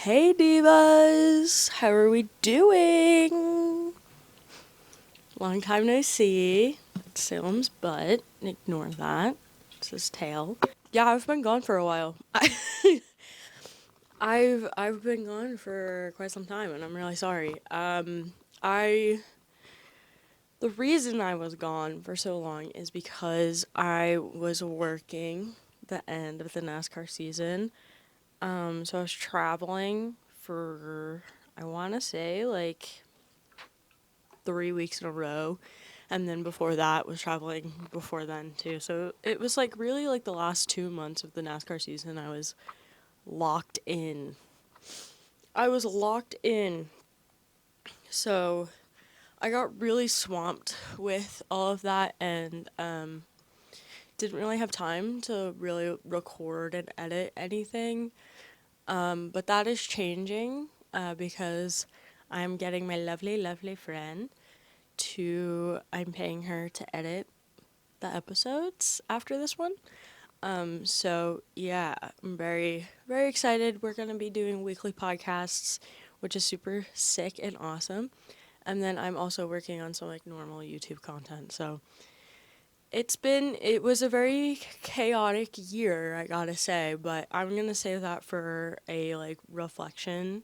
Hey divas, how are we doing? Long time no see. It's Salem's butt. Ignore that. It's his tail. Yeah, I've been gone for a while. I've been gone for quite some time, and I'm really sorry. I the reason I was gone for so long is because I was working the end of the NASCAR season. So I was traveling for, I want to say, like 3 weeks in a row. And then before that was traveling before then too. So it was like really like the last 2 months of the NASCAR season I was locked in. I was locked in. So I got really swamped with all of that and didn't really have time to really record and edit anything. But that is changing because I'm getting my lovely, lovely friend I'm paying her to edit the episodes after this one. So yeah, I'm very, very excited. We're going to be doing weekly podcasts, which is super sick and awesome. And then I'm also working on some like normal YouTube content. So it was a very chaotic year, I gotta say, but I'm gonna save that for a like reflection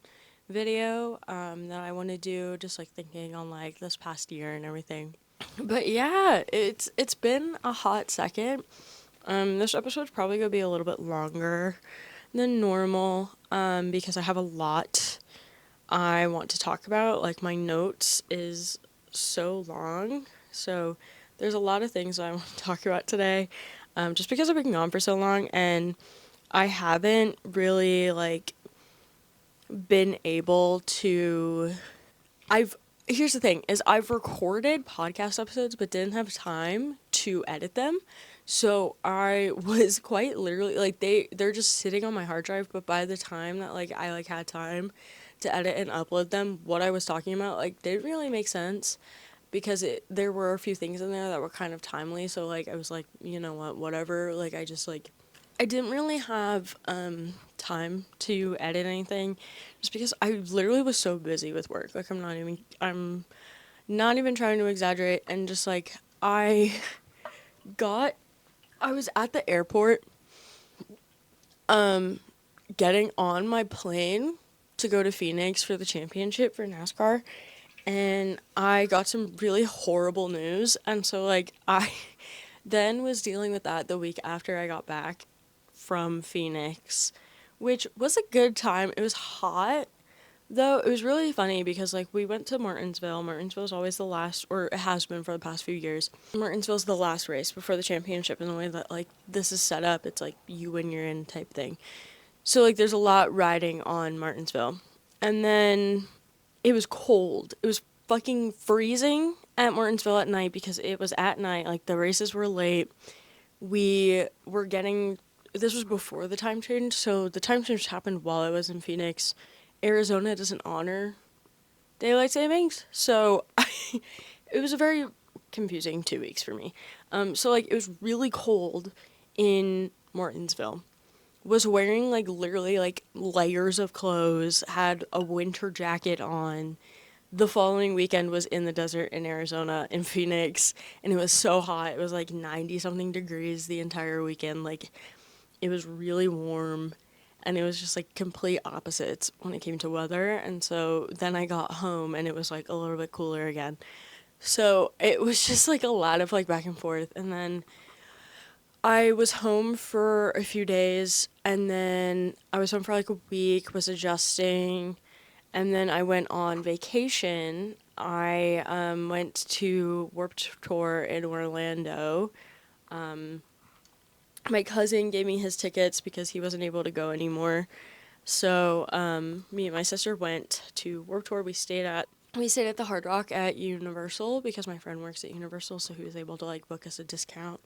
video that I want to do, just like thinking on like this past year and everything. But yeah, it's been a hot second. This episode's probably gonna be a little bit longer than normal because I have a lot I want to talk about. Like my notes is so long, so there's a lot of things I want to talk about today. Just because I've been gone for so long and I haven't really like been able to. I've Here's the thing: is I've recorded podcast episodes but didn't have time to edit them. So I was quite literally like they're just sitting on my hard drive, but by the time that like I like had time to edit and upload them, what I was talking about like didn't really make sense because there were a few things in there that were kind of timely. So like I was like, you know what, whatever. Like I didn't really have time to edit anything just because I literally was so busy with work. Like I'm not even trying to exaggerate, and just like got I was at the airport getting on my plane to go to Phoenix for the championship for NASCAR, and I got some really horrible news, and so like I then was dealing with that the week after I got back from Phoenix, which was a good time. It was hot. Though it was really funny because like we went to Martinsville. Martinsville's always the last, or it has been for the past few years. Martinsville's the last race before the championship, and the way that like this is set up, it's like you win you're in type thing. So like there's a lot riding on Martinsville. And then it was cold. It was fucking freezing at Martinsville at night because it was at night. Like the races were late. We were getting This was before the time change, so the time change happened while I was in Phoenix. Arizona doesn't honor daylight savings, so it was a very confusing 2 weeks for me. So like it was really cold in Martinsville. Was wearing like literally like layers of clothes, had a winter jacket on. The following weekend was in the desert in Arizona in Phoenix, and it was so hot. It was like 90 something degrees the entire weekend. Like it was really warm, and it was just like complete opposites when it came to weather. And so then I got home and it was like a little bit cooler again. So it was just like a lot of like back and forth. And then I was home for a few days, and then I was home for like a week, was adjusting, and then I went on vacation. I went to Warped Tour in Orlando. My cousin gave me his tickets because he wasn't able to go anymore. So me and my sister went to Warped Tour. We stayed at the Hard Rock at Universal because my friend works at Universal, so he was able to like book us a discount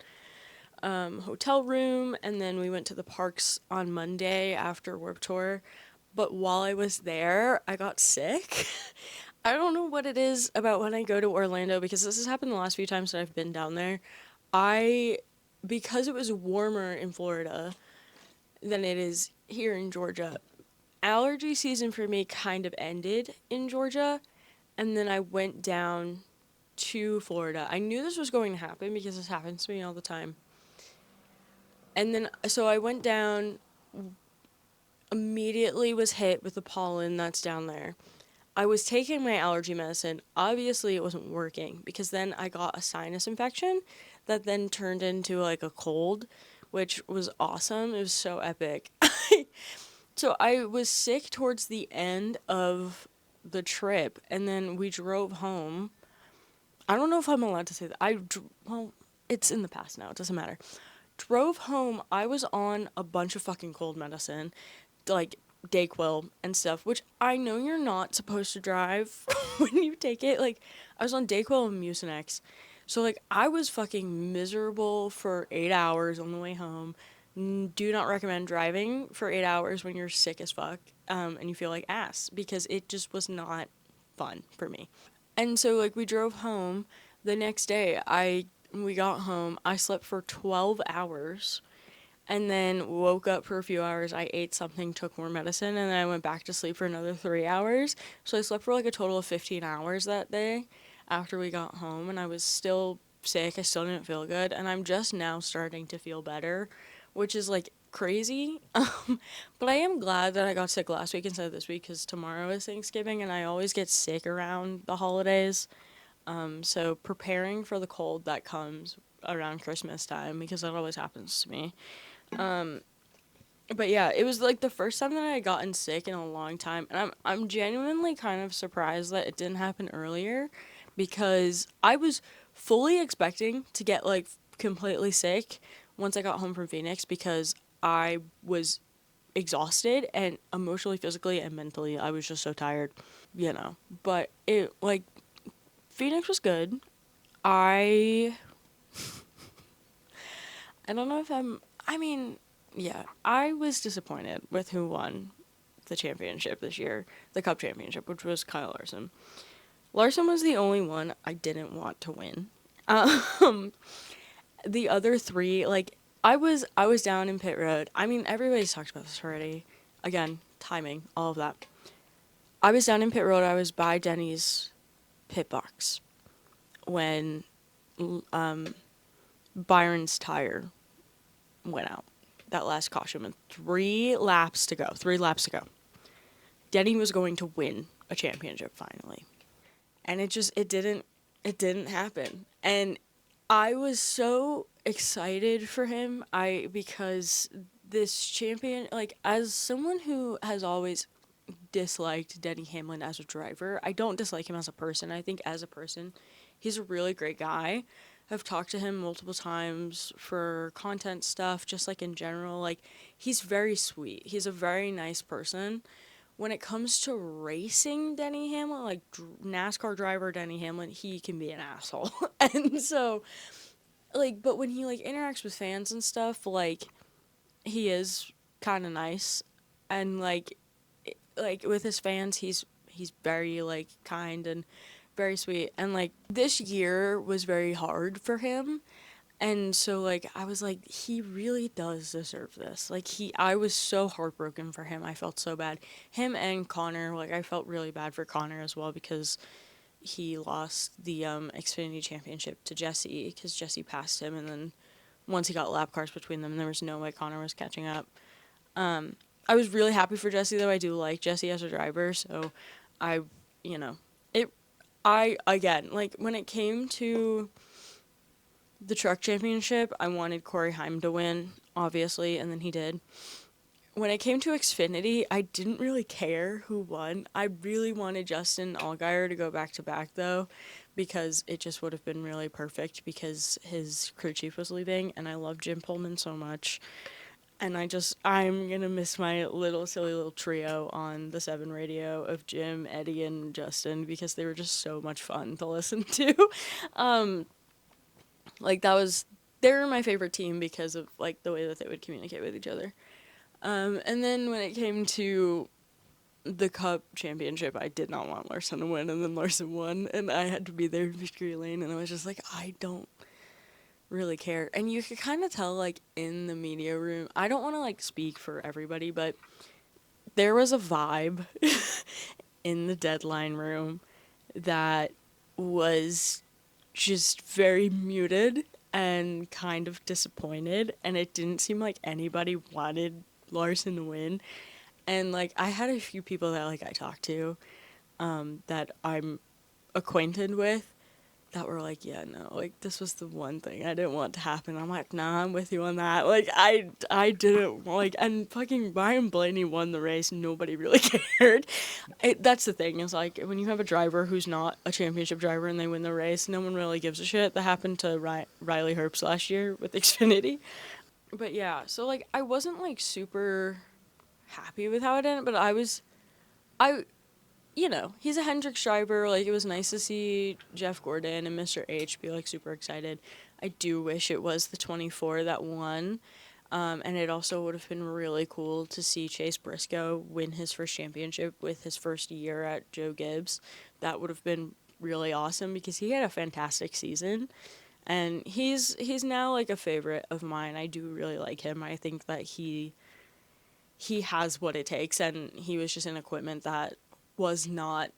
hotel room, and then we went to the parks on Monday after Warped Tour. But while I was there, I got sick. I don't know what it is about when I go to Orlando because this has happened the last few times that I've been down there. I Because it was warmer in Florida than it is here in Georgia, allergy season for me kind of ended in Georgia, and then I went down to Florida. I knew this was going to happen because this happens to me all the time. And then, so I went down, immediately was hit with the pollen that's down there. I was taking my allergy medicine. Obviously, it wasn't working because then I got a sinus infection that then turned into like a cold, which was awesome. It was so epic. So I was sick towards the end of the trip, and then we drove home. I don't know if I'm allowed to say that. Well, it's in the past now. It doesn't matter. Drove home. I was on a bunch of fucking cold medicine, like Dayquil and stuff, which I know you're not supposed to drive when you take it. Like, I was on Dayquil and Mucinex. So, like, I was fucking miserable for 8 hours on the way home. Do not recommend driving for 8 hours when you're sick as fuck, and you feel like ass, because it just was not fun for me. And so, like, we drove home. The next day, we got home. I slept for 12 hours and then woke up for a few hours. I ate something, took more medicine, and then I went back to sleep for another 3 hours. So I slept for like a total of 15 hours that day after we got home, and I was still sick. I still didn't feel good, and I'm just now starting to feel better, which is like crazy. But I am glad that I got sick last week instead of this week, because tomorrow is Thanksgiving, and I always get sick around the holidays. So preparing for the cold that comes around Christmas time, because that always happens to me. But yeah, it was like the first time that I had gotten sick in a long time, and I'm genuinely kind of surprised that it didn't happen earlier, because I was fully expecting to get like completely sick once I got home from Phoenix, because I was exhausted and emotionally, physically, and mentally I was just so tired, you know. But it like Phoenix was good. I I don't know if I mean, yeah, I was disappointed with who won the championship this year, the Cup championship, which was Kyle Larson. Larson was the only one I didn't want to win. Um, the other three, like, I was down in pit road. I mean, everybody's talked about this already. Again, timing, all of that. I was down in pit road. I was by Denny's pit box when Byron's tire went out. That last caution with 3 laps to go. 3 laps to go. Denny was going to win a championship finally. And it didn't happen. And I was so excited for him. Because this champion, like, as someone who has always disliked Denny Hamlin as a driver, I don't dislike him as a person. I think as a person, he's a really great guy. I've talked to him multiple times for content stuff, just like in general. Like, he's very sweet. He's a very nice person. When it comes to racing Denny Hamlin, like NASCAR driver Denny Hamlin, he can be an asshole. And so, like, but when he, like, interacts with fans and stuff, like, he is kind of nice. And, like, with his fans, he's very, like, kind and very sweet. And, like, this year was very hard for him. And so, like, I was like, he really does deserve this. Like, I was so heartbroken for him. I felt so bad. Him and Connor, like, I felt really bad for Connor as well, because he lost the Xfinity Championship to Jesse, because Jesse passed him. And then once he got lap cars between them, there was no way Connor was catching up. I was really happy for Jesse, though. I do like Jesse as a driver, so I, you know, again, like, when it came to the truck championship, I wanted Corey Heim to win, obviously, and then he did. When it came to Xfinity, I didn't really care who won. I really wanted Justin Allgaier to go back-to-back, though, because it just would have been really perfect, because his crew chief was leaving, and I love Jim Pullman so much. And I'm going to miss my silly little trio on the 7 radio of Jim, Eddie, and Justin, because they were just so much fun to listen to. Like, they were my favorite team because of, like, the way that they would communicate with each other. And then when it came to the Cup championship, I did not want Larson to win, and then Larson won, and I had to be there in victory lane, and I was just like, I don't really care. And you could kind of tell, like, in the media room, I don't want to, like, speak for everybody, but there was a vibe in the deadline room that was just very muted and kind of disappointed, and it didn't seem like anybody wanted Larson to win. And like I had a few people that like I talked to that I'm acquainted with that were like, yeah, no, like this was the one thing I didn't want to happen. I'm like, nah, I'm with you on that. Like I didn't like, and fucking Brian Blaney won the race. Nobody really cared. That's the thing is like when you have a driver who's not a championship driver and they win the race, no one really gives a shit. That happened to Riley Herbst last year with Xfinity. But yeah, so like I wasn't like super happy with how it ended, but I you know, he's a Hendrix driver. Like, it was nice to see Jeff Gordon and Mr. H be, like, super excited. I do wish it was the 24 that won. And it also would have been really cool to see Chase Briscoe win his first championship with his first year at Joe Gibbs. That would have been really awesome because he had a fantastic season. And he's now, like, a favorite of mine. I do really like him. I think that he has what it takes, and he was just an equipment that was not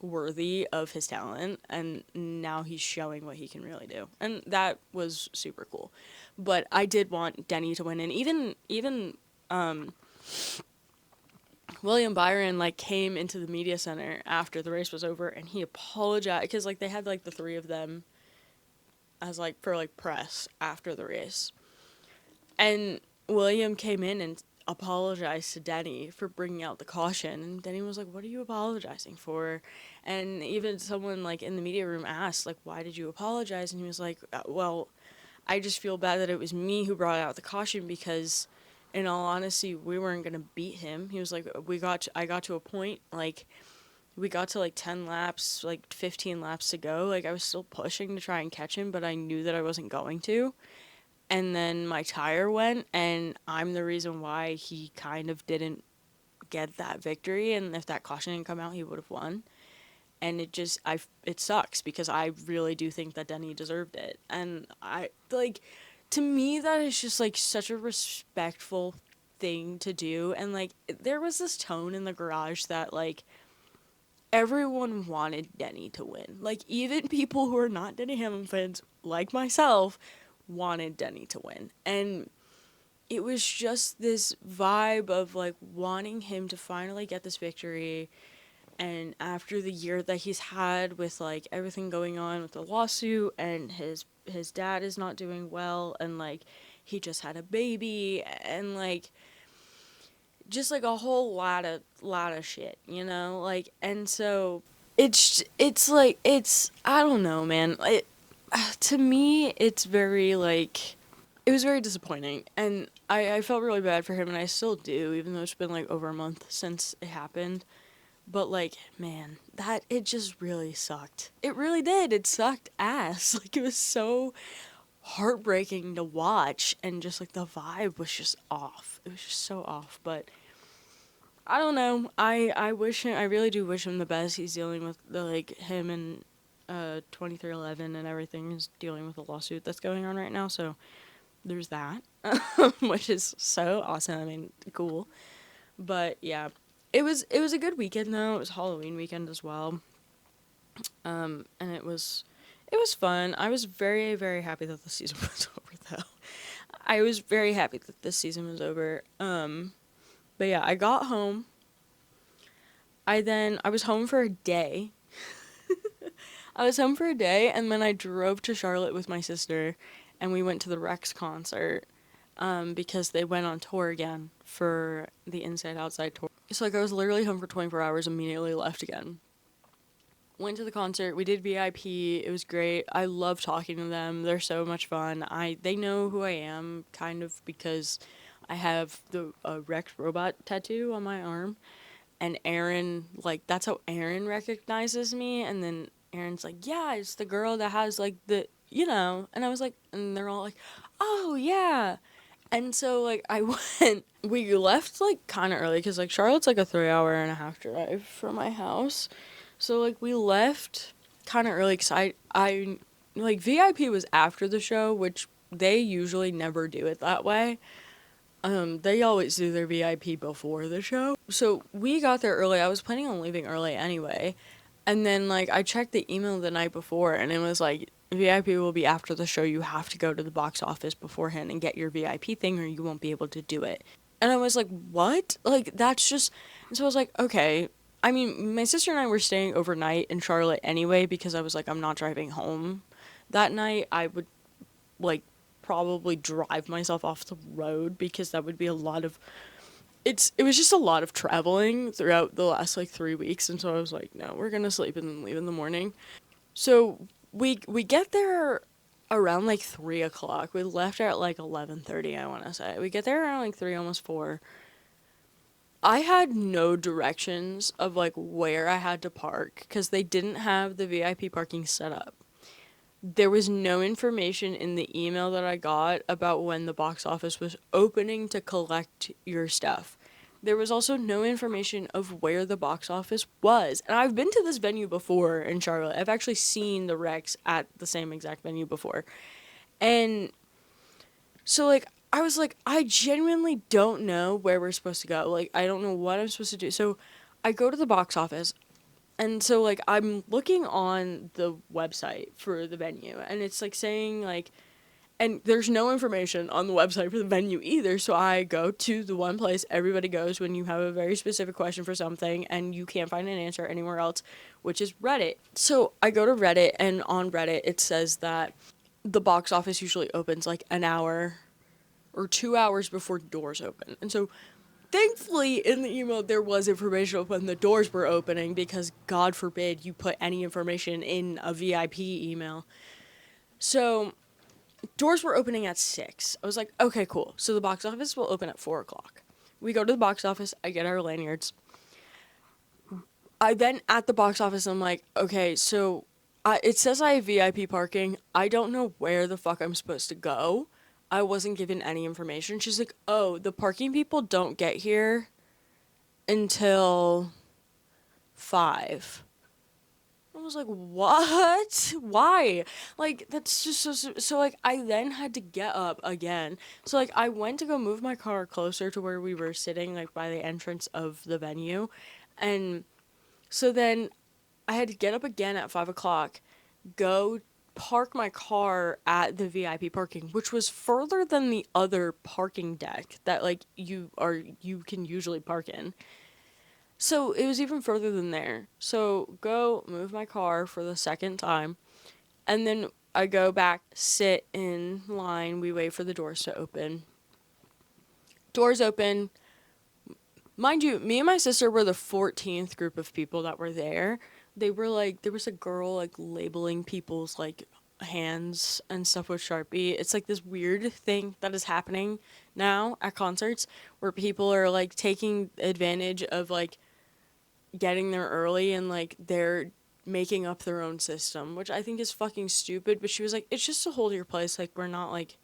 worthy of his talent, and now he's showing what he can really do, and that was super cool. But I did want Denny to win, and even William Byron like came into the media center after the race was over, and he apologized because like they had like the three of them as like for like press after the race, and William came in and apologized to Denny for bringing out the caution, and Denny was like, what are you apologizing for? And even someone like in the media room asked like, why did you apologize? And he was like, well, I just feel bad that it was me who brought out the caution because in all honesty we weren't going to beat him. He was like, I got to a point like we got to like 10 laps, like 15 laps to go, like I was still pushing to try and catch him, but I knew that I wasn't going to. And then my tire went, and I'm the reason why he kind of didn't get that victory. And if that caution didn't come out, he would have won. And it sucks because I really do think that Denny deserved it. And I like, to me, that is just like such a respectful thing to do. And like, there was this tone in the garage that like everyone wanted Denny to win. Like, even people who are not Denny Hamlin fans, like myself, wanted Denny to win. And it was just this vibe of like wanting him to finally get this victory. And after the year that he's had with like everything going on with the lawsuit, and his dad is not doing well, and like he just had a baby, and like just like a whole lot of shit, you know? Like, and so it's like it's I don't know, man. To me, it's very, like, it was very disappointing, and I felt really bad for him, and I still do, even though it's been, like, over a month since it happened, but, like, man, it just really sucked. It really did. It sucked ass. Like, it was so heartbreaking to watch, and just, like, the vibe was just off. It was just so off, but I don't know. I really do wish him the best. He's dealing with, him and 2311 and everything is dealing with a lawsuit that's going on right now, so there's that. Which is so awesome. I mean, cool. But yeah, it was a good weekend though. It was Halloween weekend as well. And it was fun. I was very, very happy that the season was over though. I was very happy that this season was over. But yeah, I got home. I was home for a day. I was home for a day, and then I drove to Charlotte with my sister, and we went to the Rex concert, because they went on tour again for the Inside Outside tour. So, like, I was literally home for 24 hours, immediately left again. Went to the concert, we did VIP, it was great. I love talking to them, they're so much fun. They know who I am, kind of, because I have the Rex robot tattoo on my arm, and Aaron, like, that's how Aaron recognizes me, and then Aaron's like, yeah, it's the girl that has, like, and I was like, and they're all like, oh, yeah. And so, like, we left, like, kind of early, because, like, Charlotte's, like, a 3-hour-and-a-half drive from my house. So, like, we left kind of early, because like, VIP was after the show, which they usually never do it that way. They always do their VIP before the show. So we got there early. I was planning on leaving early anyway. And then, like, I checked the email the night before, and it was like, VIP will be after the show. You have to go to the box office beforehand and get your VIP thing, or you won't be able to do it. And I was like, what? Like, that's just. And so I was like, okay. I mean, my sister and I were staying overnight in Charlotte anyway, because I was like, I'm not driving home that night. I would, like, probably drive myself off the road, because that would be a lot of it was just a lot of traveling throughout the last like 3 weeks, and so I was like, no, we're gonna sleep and then leave in the morning. So we get there around like 3 o'clock. We left at like 11:30, I want to say. We get there around like 3, almost 4. I had no directions of like where I had to park, because they didn't have the VIP parking set up. There was no information in the email that I got about when the box office was opening to collect your stuff. There was also no information of where the box office was. And I've been to this venue before in Charlotte. I've actually seen the Rex at the same exact venue before. And so, like, I was like, I genuinely don't know where we're supposed to go. Like, I don't know what I'm supposed to do. So I go to the box office. And so, like, I'm looking on the website for the venue, and it's, like, saying, like, and there's no information on the website for the venue either, so I go to the one place everybody goes when you have a very specific question for something and you can't find an answer anywhere else, which is Reddit. So I go to Reddit, and on Reddit it says that the box office usually opens, like, an hour or 2 hours before doors open. And so thankfully, in the email, there was information of when the doors were opening, because God forbid you put any information in a VIP email. So, doors were opening at 6. I was like, okay, cool. So the box office will open at 4 o'clock. We go to the box office. I get our lanyards. I then, at the box office, I'm like, okay, so it says I have VIP parking. I don't know where the fuck I'm supposed to go. I wasn't given any information. She's like, oh, the parking people don't get here until 5. I was like, what? Why? Like, that's just so, like, I then had to get up again. So, like, I went to go move my car closer to where we were sitting, like, by the entrance of the venue. And so then I had to get up again at 5 o'clock, go park my car at the VIP parking, which was further than the other parking deck that, like, you can usually park in. So it was even further than there. So go move my car for the second time, and then I go back, sit in line, we wait for the doors to open. Doors open. Mind you, me and my sister were the 14th group of people that were there. They were like, there was a girl like labeling people's like hands and stuff with Sharpie. It's like this weird thing that is happening now at concerts, where people are like taking advantage of like getting there early, and like they're making up their own system, which I think is fucking stupid. But she was like, it's just to hold your place. Like, we're not like,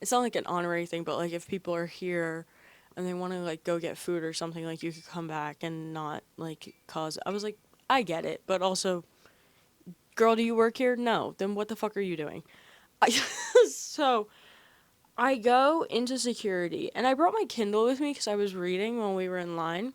it's not like an honorary thing, but like if people are here and they want to like go get food or something, like you could come back and not like cause. I was like, I get it, but also, girl, do you work here? No. Then what the fuck are you doing? So I go into security, and I brought my Kindle with me because I was reading while we were in line.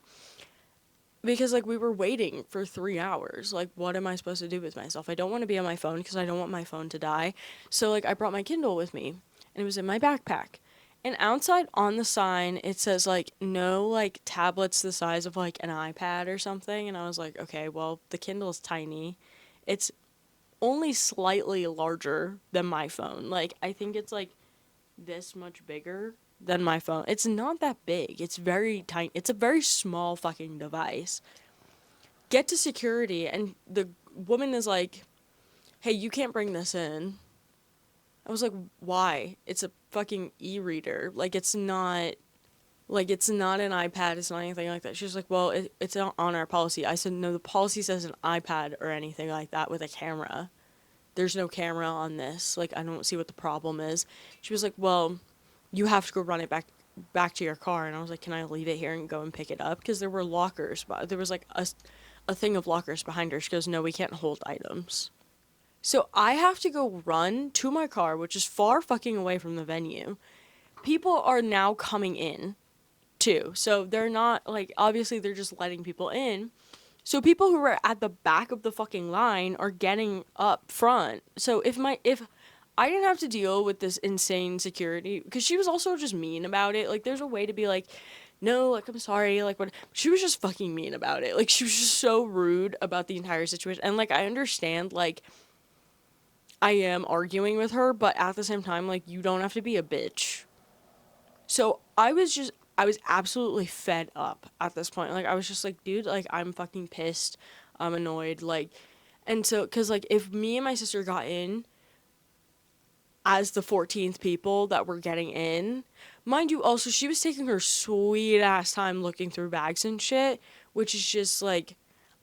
Because, like, we were waiting for 3 hours. Like, what am I supposed to do with myself? I don't want to be on my phone because I don't want my phone to die. So, like, I brought my Kindle with me, and it was in my backpack. And outside on the sign, it says, like, no, like, tablets the size of, like, an iPad or something. And I was like, okay, well, the Kindle is tiny. It's only slightly larger than my phone. Like, I think it's, like, this much bigger than my phone. It's not that big. It's very tiny. It's a very small fucking device. Get to security, and the woman is like, hey, you can't bring this in. I was like, why? It's a fucking e-reader. Like, it's not an iPad. It's not anything like that. She was like, well, it's not on our policy. I said, no, the policy says an iPad or anything like that with a camera. There's no camera on this. Like, I don't see what the problem is. She was like, well, you have to go run it back to your car. And I was like, can I leave it here and go and pick it up? Because there were lockers, but there was like a thing of lockers behind her. She goes, no, we can't hold items. So I have to go run to my car, which is far fucking away from the venue, people are now coming in too. So they're not like, obviously they're just letting people in. So people who are at the back of the fucking line are getting up front. So if I didn't have to deal with this insane security, because she was also just mean about it. Like, there's a way to be like, no, like, I'm sorry, like, what? She was just fucking mean about it. Like, she was just so rude about the entire situation. And, like, I understand, like, I am arguing with her, but at the same time, like, you don't have to be a bitch. So I was absolutely fed up at this point. Like, I was just like, dude, like, I'm fucking pissed. I'm annoyed. Like, and so, because, like, if me and my sister got in as the 14th people that were getting in, mind you, also, she was taking her sweet ass time looking through bags and shit, which is just, like,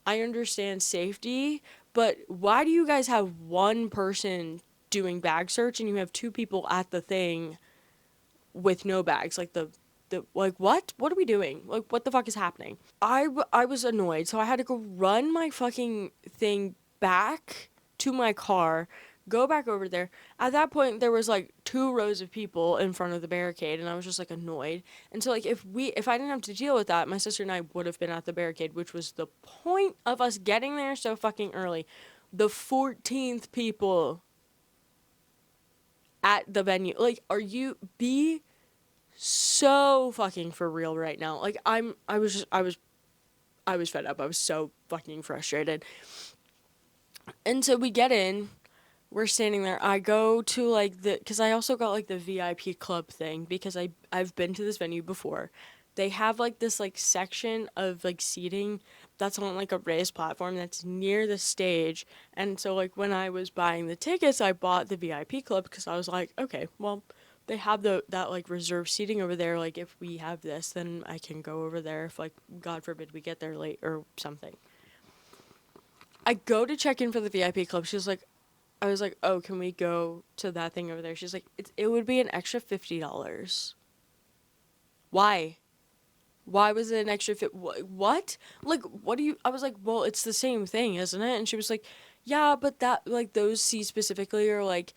I understand safety, but why do you guys have one person doing bag search and you have two people at the thing with no bags? Like, like, what are we doing? Like, what the fuck is happening? I was annoyed, so I had to go run my fucking thing back to my car, go back over there. At that point, there was like 2 rows of people in front of the barricade, and I was just like annoyed. And so, like, if I didn't have to deal with that, my sister and I would have been at the barricade, which was the point of us getting there so fucking early. The 14th people at the venue. Like, be so fucking for real right now. Like, I was fed up. I was so fucking frustrated. And so we get in, we're standing there. I go to, like, because I also got, like, the VIP club thing, because I've been to this venue before. They have, like, this, like, section of, like, seating that's on, like, a raised platform that's near the stage. And so, like, when I was buying the tickets, I bought the VIP club because I was like, okay, well, they have that like reserved seating over there. Like, if we have this, then I can go over there if, like, God forbid we get there late or something. I go to check in for the VIP club. I was like, oh, can we go to that thing over there? She's like, it would be an extra $50. Why? Why was it an extra what? Like, what do you? I was like, well, it's the same thing, isn't it? And she was like, yeah, but that, like, those seats specifically are like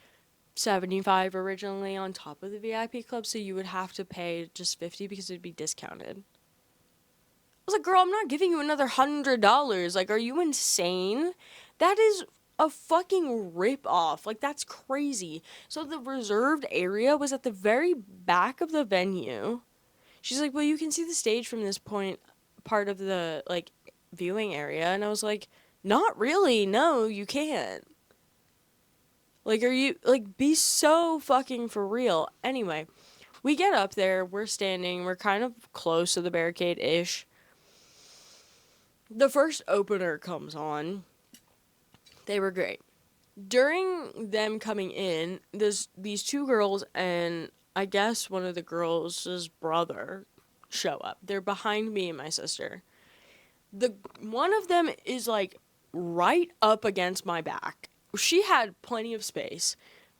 $75 originally on top of the VIP club, so you would have to pay just $50 because it'd be discounted. I was like, girl, I'm not giving you another $100. Like, are you insane? That is a fucking rip-off. Like, that's crazy. So the reserved area was at the very back of the venue. She's like, well, you can see the stage from this part of the, like, viewing area. And I was like, not really. No, you can't. Like, are you, like, be so fucking for real. Anyway, we get up there, we're standing, we're kind of close to the barricade-ish. The first opener comes on. They were great. During them coming in, there's these 2 girls and I guess one of the girls' brother show up. They're behind me and my sister. One of them is, like, right up against my back. She had plenty of space,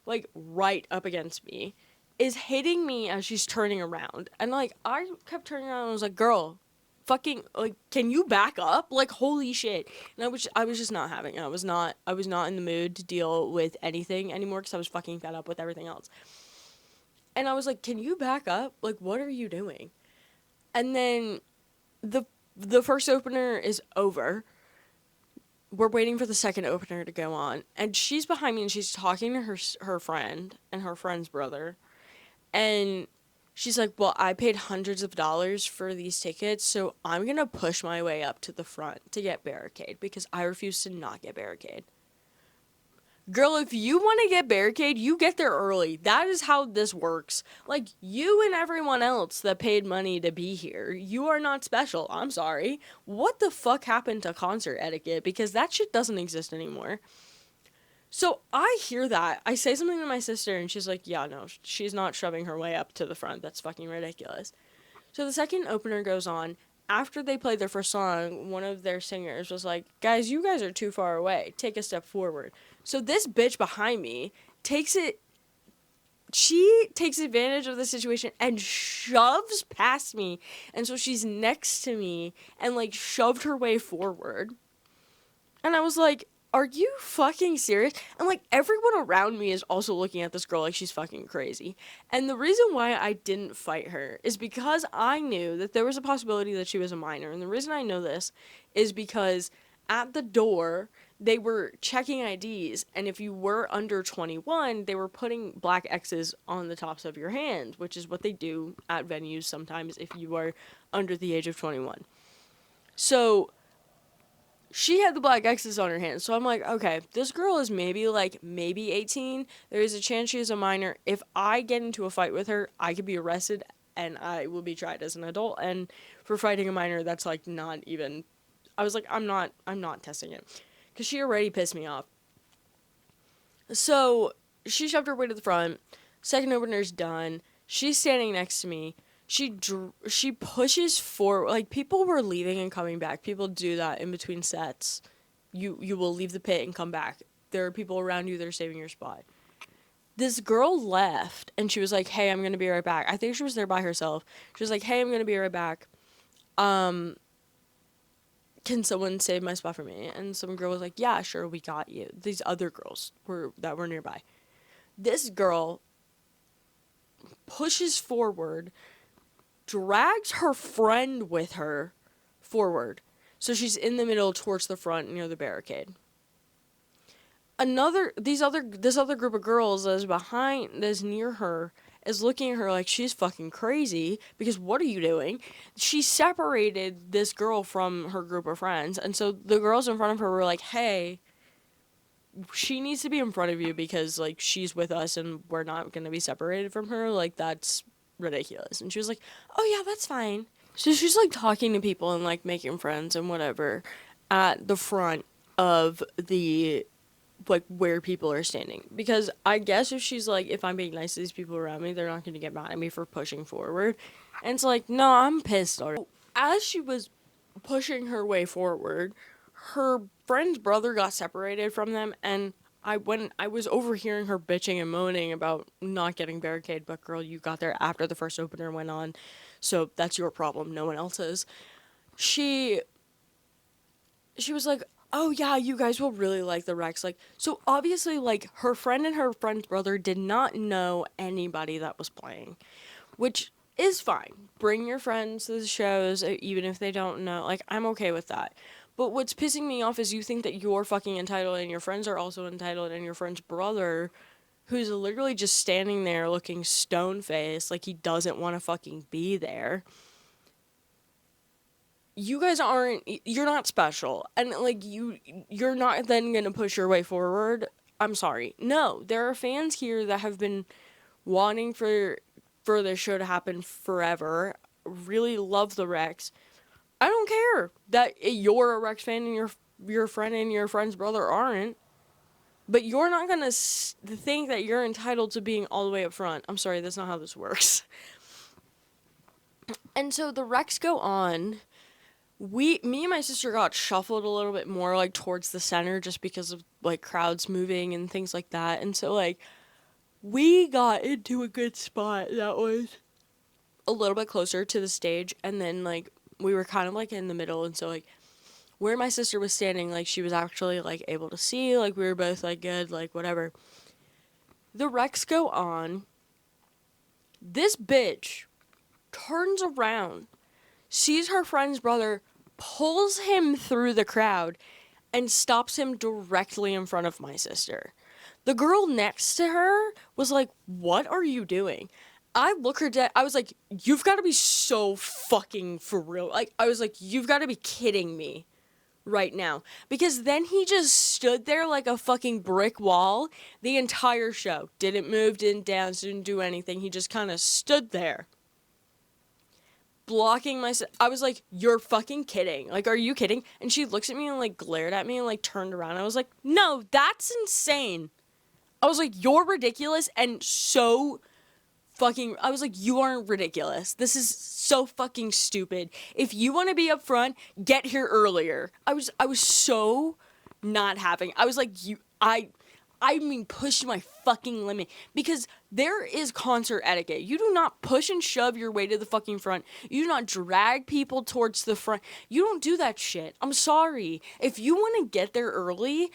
like, right up against me, is hitting me as she's turning around. And, like, I kept turning around and I was like, girl, fucking, like, can you back up? Like, holy shit. And I was just not having it. I was not in the mood to deal with anything anymore because I was fucking fed up with everything else. And I was like, can you back up? Like, what are you doing? And then the first opener is over. We're waiting for the second opener to go on. And she's behind me and she's talking to her friend and her friend's brother. And she's like, well, I paid hundreds of dollars for these tickets, so I'm going to push my way up to the front to get barricade because I refuse to not get barricade. Girl, if you want to get barricade, you get there early. That is how this works. Like, you and everyone else that paid money to be here, you are not special. I'm sorry. What the fuck happened to concert etiquette? Because that shit doesn't exist anymore. So I hear that. I say something to my sister, and she's like, yeah, no, she's not shoving her way up to the front. That's fucking ridiculous. So the second opener goes on. After they played their first song, one of their singers was like, guys, you guys are too far away. Take a step forward. So this bitch behind me takes advantage of the situation and shoves past me. And so she's next to me and, like, shoved her way forward. And I was like, are you fucking serious? And, like, everyone around me is also looking at this girl like she's fucking crazy. And the reason why I didn't fight her is because I knew that there was a possibility that she was a minor. And the reason I know this is because at the door, they were checking IDs. And if you were under 21, they were putting black X's on the tops of your hand, which is what they do at venues sometimes if you are under the age of 21. So she had the black X's on her hands. So I'm like, okay, this girl is maybe 18. There is a chance she is a minor. If I get into a fight with her, I could be arrested and I will be tried as an adult. And for fighting a minor, that's like not even, I was like, I'm not testing it. Because she already pissed me off. So she shoved her way to the front. Second opener's done. She's standing next to me. She pushes forward. Like, people were leaving and coming back. People do that in between sets. You will leave the pit and come back. There are people around you that are saving your spot. This girl left, and she was like, hey, I'm going to be right back. I think she was there by herself. She was like, hey, I'm going to be right back. Can someone save my spot for me? And some girl was like, yeah, sure, we got you. These other girls that were nearby. This girl pushes forward, drags her friend with her forward. So she's in the middle towards the front near the barricade. This other group of girls that's near her is looking at her like she's fucking crazy because what are you doing? She separated this girl from her group of friends, and so the girls in front of her were like, hey, she needs to be in front of you because, like, she's with us and we're not going to be separated from her. Like, that's ridiculous. And she was like, oh yeah, that's fine. So she's like talking to people and like making friends and whatever at the front of the, like, where people are standing. Because I guess if she's like, if I'm being nice to these people around me, they're not going to get mad at me for pushing forward. And it's like, no, I'm pissed already. As she was pushing her way forward, her friend's brother got separated from them, and I was overhearing her bitching and moaning about not getting barricade, but girl, you got there after the first opener went on, so that's your problem, no one else's. She was like, oh yeah, you guys will really like the Rex. Like, so obviously, like, her friend and her friend's brother did not know anybody that was playing, which is fine. Bring your friends to the shows, even if they don't know. Like, I'm okay with that. But what's pissing me off is you think that you're fucking entitled and your friends are also entitled, and your friend's brother, who's literally just standing there looking stone-faced like he doesn't want to fucking be there. You guys you're not special. And, like, you're not then gonna push your way forward. I'm sorry. No, there are fans here that have been wanting for this show to happen forever. Really love the Rex. I don't care that you're a Rex fan and your friend and your friend's brother aren't. But you're not going to think that you're entitled to being all the way up front. I'm sorry, that's not how this works. And so the Rex go on. Me and my sister got shuffled a little bit more, like, towards the center just because of, like, crowds moving and things like that. And so, like, we got into a good spot that was a little bit closer to the stage. And then, like, we were kind of, like, in the middle, and so, like, where my sister was standing, like, she was actually, like, able to see, like, we were both, like, good, like, whatever. The Rex go on. This bitch turns around, sees her friend's brother, pulls him through the crowd, and stops him directly in front of my sister. The girl next to her was like, what are you doing? I look her dead. I was like, you've got to be so fucking for real. Like, I was like, you've got to be kidding me right now. Because then he just stood there like a fucking brick wall the entire show. Didn't move, didn't dance, didn't do anything. He just kind of stood there. Blocking my... I was like, you're fucking kidding. Like, are you kidding? And she looks at me and, like, glared at me and, like, turned around. I was like, no, that's insane. I was like, you're ridiculous and so... I was like, you aren't ridiculous. This is so fucking stupid. If you want to be up front, get here earlier. I was so not having. I was like, I mean, push my fucking limit. Because there is concert etiquette. You do not push and shove your way to the fucking front. You do not drag people towards the front. You don't do that shit. I'm sorry. If you want to get there early,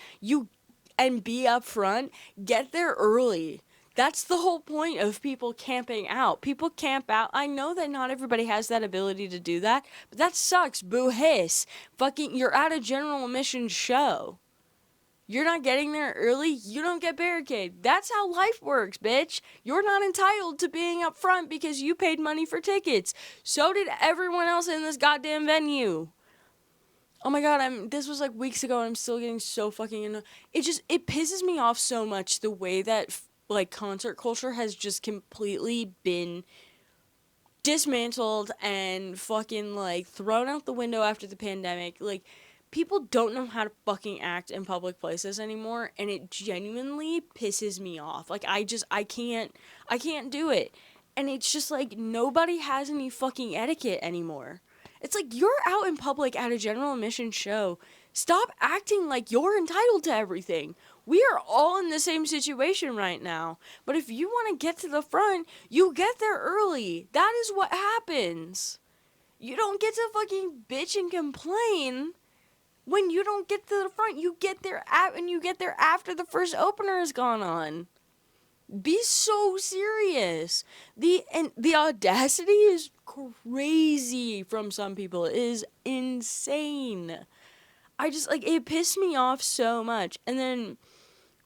and be up front, get there early. That's the whole point of people camping out. People camp out. I know that not everybody has that ability to do that, but that sucks. Boo hiss. Fucking, you're at a general admission show. You're not getting there early, you don't get barricade. That's how life works, bitch. You're not entitled to being up front because you paid money for tickets. So did everyone else in this goddamn venue. Oh my god, this was like weeks ago and I'm still getting so fucking annoyed. It pisses me off so much the way that like concert culture has just completely been dismantled and fucking like thrown out the window after the pandemic. Like, people don't know how to fucking act in public places anymore, and it genuinely pisses me off. Like, I can't do it. And it's just like, nobody has any fucking etiquette anymore. It's like, you're out in public at a general admission show. Stop acting like you're entitled to everything. We are all in the same situation right now. But if you want to get to the front, you get there early. That is what happens. You don't get to fucking bitch and complain when you don't get to the front. You get there after the first opener has gone on. Be so serious. The audacity is crazy from some people. It is insane. I just, like, it pissed me off so much. And then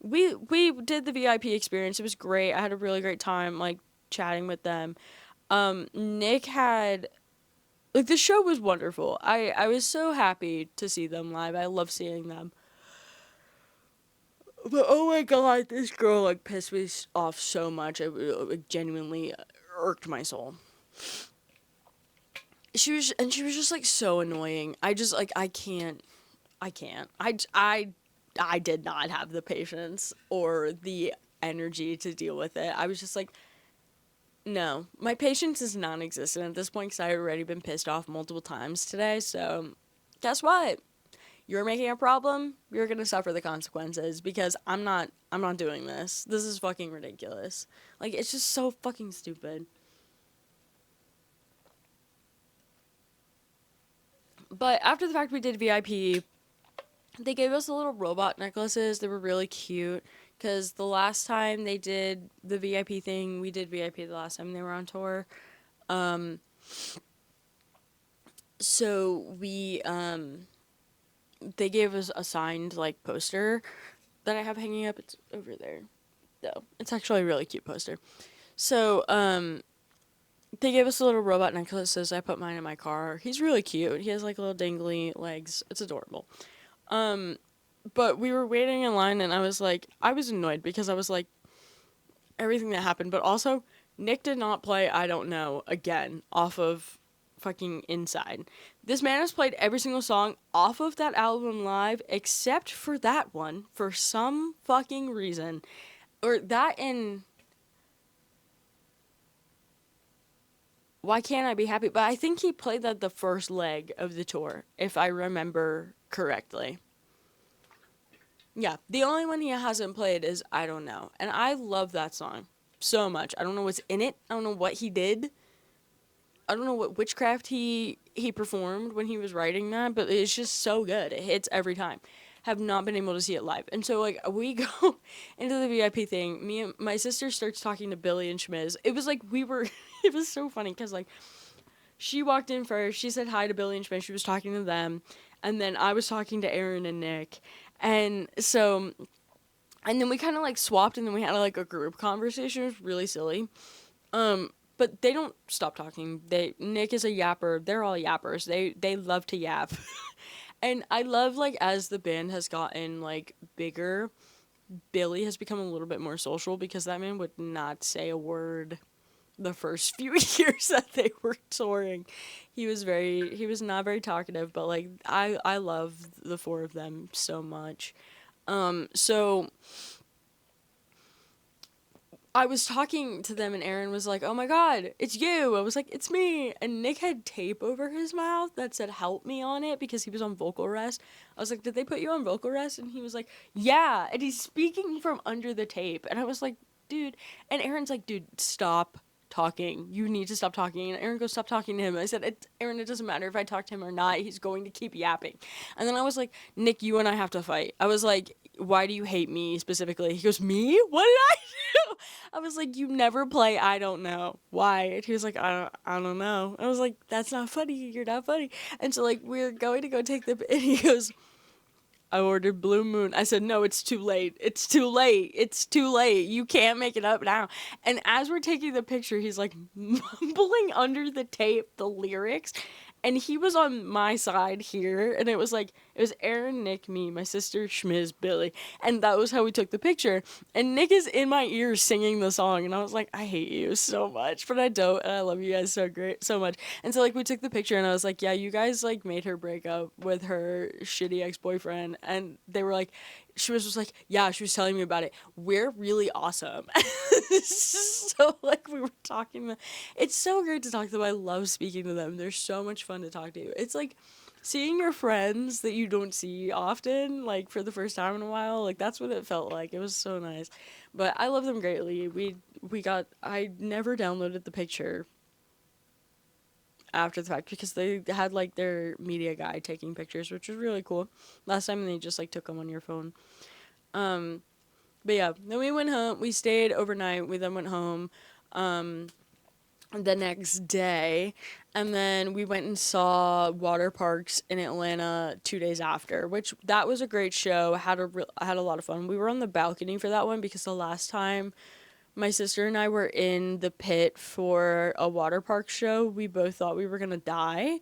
we did the VIP experience. It was great. I had a really great time, like, chatting with them. Nick had, like, the show was wonderful. I was so happy to see them live. I love seeing them. But oh my god, this girl, like, pissed me off so much. It genuinely irked my soul. She was just, like, so annoying. I just, like, I can't. I did not have the patience or the energy to deal with it. I was just like, no. My patience is non-existent at this point because I've already been pissed off multiple times today, so guess what? You're making a problem, you're gonna suffer the consequences because I'm not doing this. This is fucking ridiculous. Like, it's just so fucking stupid. But after the fact we did VIP, they gave us the little robot necklaces. They were really cute because the last time they did the VIP thing, we did VIP the last time they were on tour. So we, they gave us a signed, like, poster that I have hanging up. It's over there, though. It's actually a really cute poster. So, they gave us the little robot necklaces. I put mine in my car. He's really cute. He has, like, little dangly legs. It's adorable. But we were waiting in line, and I was annoyed because I was like, everything that happened. But also, Nick did not play I Don't Know again off of fucking Inside. This man has played every single song off of that album live except for that one for some fucking reason. Or that in Why Can't I Be Happy? But I think he played that the first leg of the tour, if I remember correctly. Yeah, the only one he hasn't played is I Don't Know. And I love that song so much. I don't know what's in it. I don't know what he did. I don't know what witchcraft he performed when he was writing that, but it's just so good. It hits every time. Have not been able to see it live. And so, like, we go into the VIP thing. Me and my sister starts talking to Billy and Schmiz. It was like it was so funny because, like, she walked in first. She said hi to Billy and Schmiz. She was talking to them. And then I was talking to Aaron and Nick. And so, and then we kind of, like, swapped, and then we had, like, a group conversation. It was really silly. But they don't stop talking. Nick is a yapper. They're all yappers. They love to yap. And I love, like, as the band has gotten, like, bigger, Billy has become a little bit more social because that man would not say a word the first few years that they were touring. He was not very talkative, but, like, I love the four of them so much. So I was talking to them and Aaron was like, "Oh my god, it's you." I was like, "It's me." And Nick had tape over his mouth that said "help me" on it because he was on vocal rest. I was like, "Did they put you on vocal rest?" And he was like, "Yeah." And he's speaking from under the tape. And I was like, "Dude." And Aaron's like, "Dude, stop talking. You need to stop talking." And Aaron goes, "Stop talking to him." I said, "Aaron, it doesn't matter if I talk to him or not. He's going to keep yapping." And then I was like, "Nick, you and I have to fight." I was like, "Why do you hate me specifically?" He goes, "Me? What did I do?" I was like, "You never play I don't know. Why?" And he was like, I don't know." I was like, "That's not funny. You're not funny." And so, like, we're going to go take the, and he goes, "I ordered Blue Moon." I said, "No, it's too late. It's too late. It's too late. You can't make it up now." And as we're taking the picture, he's like mumbling under the tape the lyrics. And he was on my side here, and it was like, it was Aaron, Nick, me, my sister, Schmiz, Billy, and that was how we took the picture. And Nick is in my ears singing the song, and I was like, "I hate you so much, but I don't, and I love you guys so much." And so, like, we took the picture, and I was like, "Yeah, you guys, like, made her break up with her shitty ex-boyfriend," and they were like, she was just like, "Yeah, she was telling me about it. We're really awesome." So, like, we were talking. It's so great to talk to them. I love speaking to them. They're so much fun to talk to. It's like seeing your friends that you don't see often, like, for the first time in a while. Like, that's what it felt like. It was so nice. But I love them greatly. I never downloaded the picture after the fact because they had, like, their media guy taking pictures, which was really cool. Last time they just, like, took them on your phone. But yeah, then we went home. We stayed overnight. We then went home the next day, and then we went and saw Water Parks in Atlanta 2 days after, which that was a great show. I had a lot of fun. We were on the balcony for that one because the last time my sister and I were in the pit for a water park show, we both thought we were gonna die.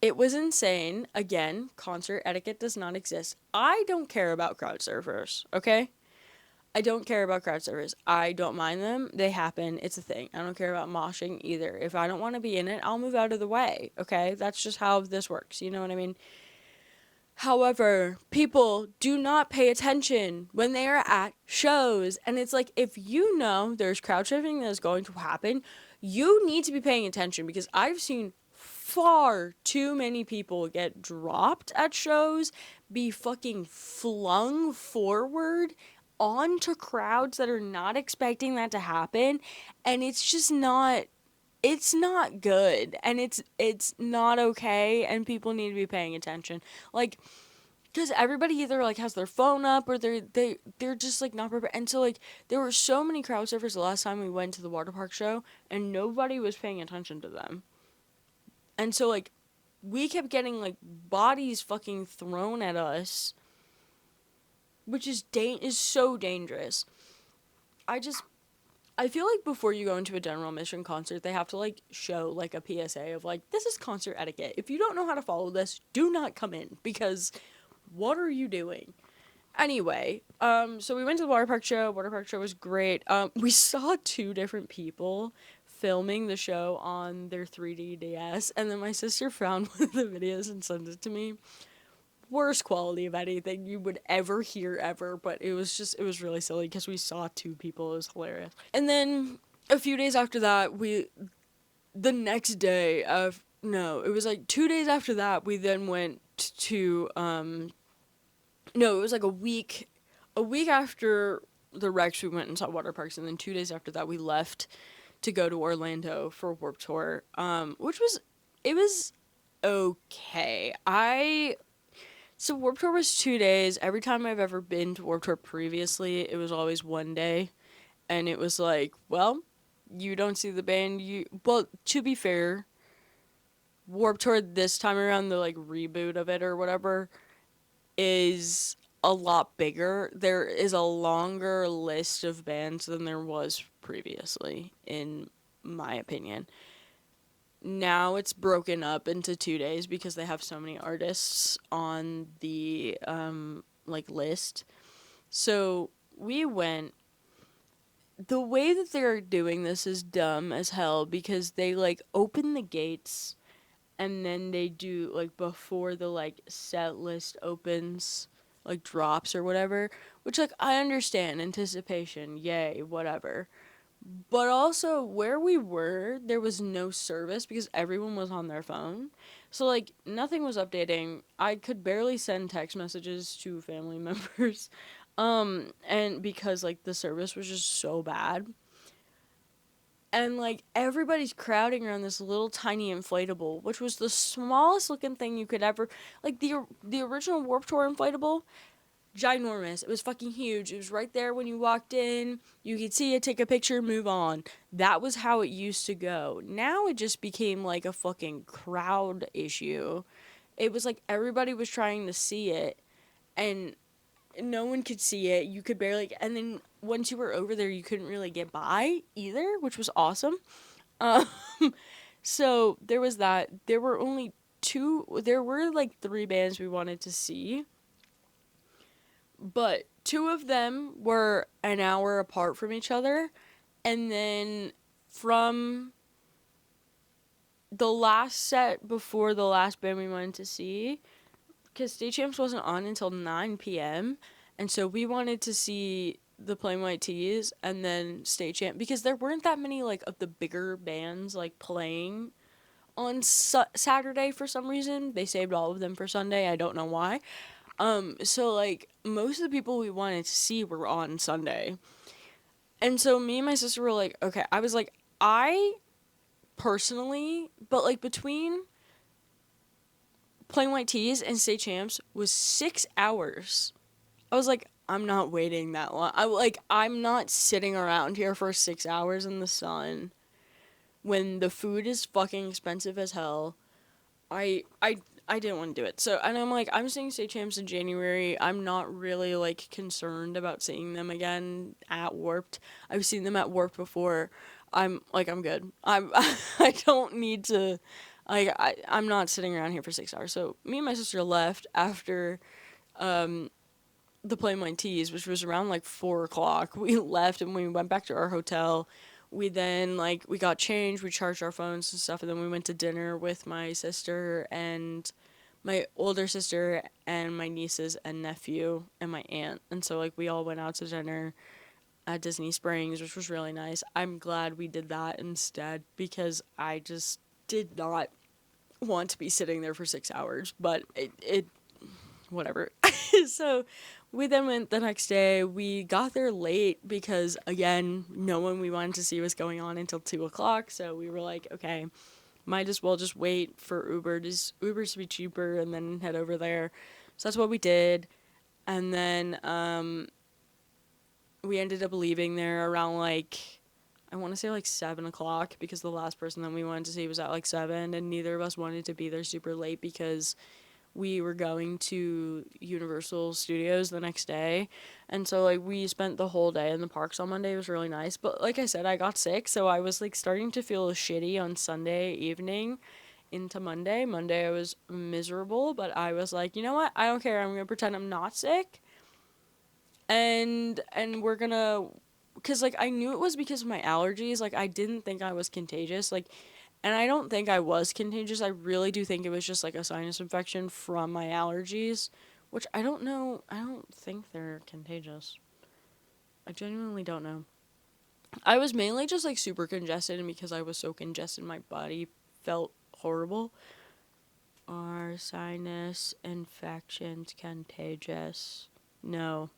It was insane. Again, concert etiquette does not exist. I don't care about crowd surfers, okay? I don't care about crowd surfers. I don't mind them. They happen. It's a thing. I don't care about moshing either. If I don't want to be in it, I'll move out of the way, okay? That's just how this works. You know what I mean? However, people do not pay attention when they are at shows. And it's like, if you know there's crowd surfing that is going to happen, you need to be paying attention because I've seen far too many people get dropped at shows, be fucking flung forward onto crowds that are not expecting that to happen, and it's not good, and it's not okay, and people need to be paying attention, like, because everybody either, like, has their phone up or they're just, like, not prepared. And so, like, there were so many crowd surfers the last time we went to the water park show, and nobody was paying attention to them. And so, like, we kept getting, like, bodies fucking thrown at us, which is so dangerous. I feel like before you go into a general admission concert, they have to, like, show, like, a PSA of, like, this is concert etiquette. If you don't know how to follow this, do not come in, because what are you doing? Anyway, so we went to the water park show. Water park show was great. We saw two different people filming the show on their 3D DS, and then my sister found one of the videos and sent it to me. Worst quality of anything you would ever hear ever, but it was really silly because we saw two people. It was hilarious. And then a few days after that, the next day of, no, it was like 2 days after that, we then went to, no, it was like a week after the Rex, we went and saw water parks, and then 2 days after that, we left to go to Orlando for Warped Tour, it was okay. So Warped Tour was 2 days. Every time I've ever been to Warped Tour previously, it was always one day. And it was like, well, you don't see the band. Well, to be fair, Warped Tour this time around, the, like, reboot of it or whatever, is a lot bigger. There is a longer list of bands than there was previously, in my opinion. Now it's broken up into 2 days because they have so many artists on the like, list. So we went. The way that they're doing this is dumb as hell because they, like, open the gates and then they do, like, before the, like, set list opens, like drops or whatever, which like I understand, anticipation, yay, whatever. But also where we were, there was no service because everyone was on their phone. So like nothing was updating. I could barely send text messages to family members. And because like the service was just so bad. And like everybody's crowding around this little tiny inflatable, which was the smallest looking thing you could ever, like the original Warped Tour inflatable, ginormous. It was fucking huge. It was right there when you walked in. You could see it, take a picture, move on. That was how it used to go. Now it just became like a fucking crowd issue. It was like everybody was trying to see it, and no one could see it. You could barely, and then once you were over there, you couldn't really get by either, which was awesome. Um, so there was that. There were only two, there were like three bands we wanted to see, but two of them were an hour apart from each other. And then from the last set before the last band we wanted to see, because State Champs wasn't on until 9 p.m., and so we wanted to see the Plain White Tees and then State Champ, because there weren't that many like of the bigger bands like playing on Saturday for some reason. They saved all of them for Sunday. I don't know why. So like most of the people we wanted to see were on Sunday. And so me and my sister were like, okay, I was like, I personally, but like between Plain White Tees and State Champs was 6 hours. I was like, I'm not waiting that long. I'm not sitting around here for 6 hours in the sun when the food is fucking expensive as hell. I didn't want to do it. So, and I'm like, I'm seeing State Champs in January. I'm not really like concerned about seeing them again at Warped. I've seen them at Warped before. I'm good. I don't need to, I'm not sitting around here for 6 hours. So me and my sister left after the Plain White Tees, which was around like 4 o'clock. We left and we went back to our hotel. We then we got changed, we charged our phones and stuff, and then we went to dinner with my sister and my older sister and my nieces and nephew and my aunt. And so we all went out to dinner at Disney Springs, which was really nice. I'm glad we did that instead because I just did not want to be sitting there for 6 hours, but it whatever. So we then went the next day. We got there late because, again, no one we wanted to see was going on until 2 o'clock. So we were like, okay, might as well just wait for Ubers to be cheaper and then head over there. So that's what we did. And then we ended up leaving there around I want to say 7 o'clock because the last person that we wanted to see was at 7, and neither of us wanted to be there super late because we were going to Universal Studios the next day. And so we spent the whole day in the parks on Monday. It was really nice. But like I said, I got sick, so I was starting to feel shitty on Sunday evening into Monday. Monday I was miserable, but I was like, you know what? I don't care. I'm going to pretend I'm not sick. And we're going to, cuz I knew it was because of my allergies. I didn't think I was contagious. And I don't think I was contagious. I really do think it was just a sinus infection from my allergies, which I don't know. I don't think they're contagious. I genuinely don't know. I was mainly just super congested, and because I was so congested, my body felt horrible. Are sinus infections contagious? No.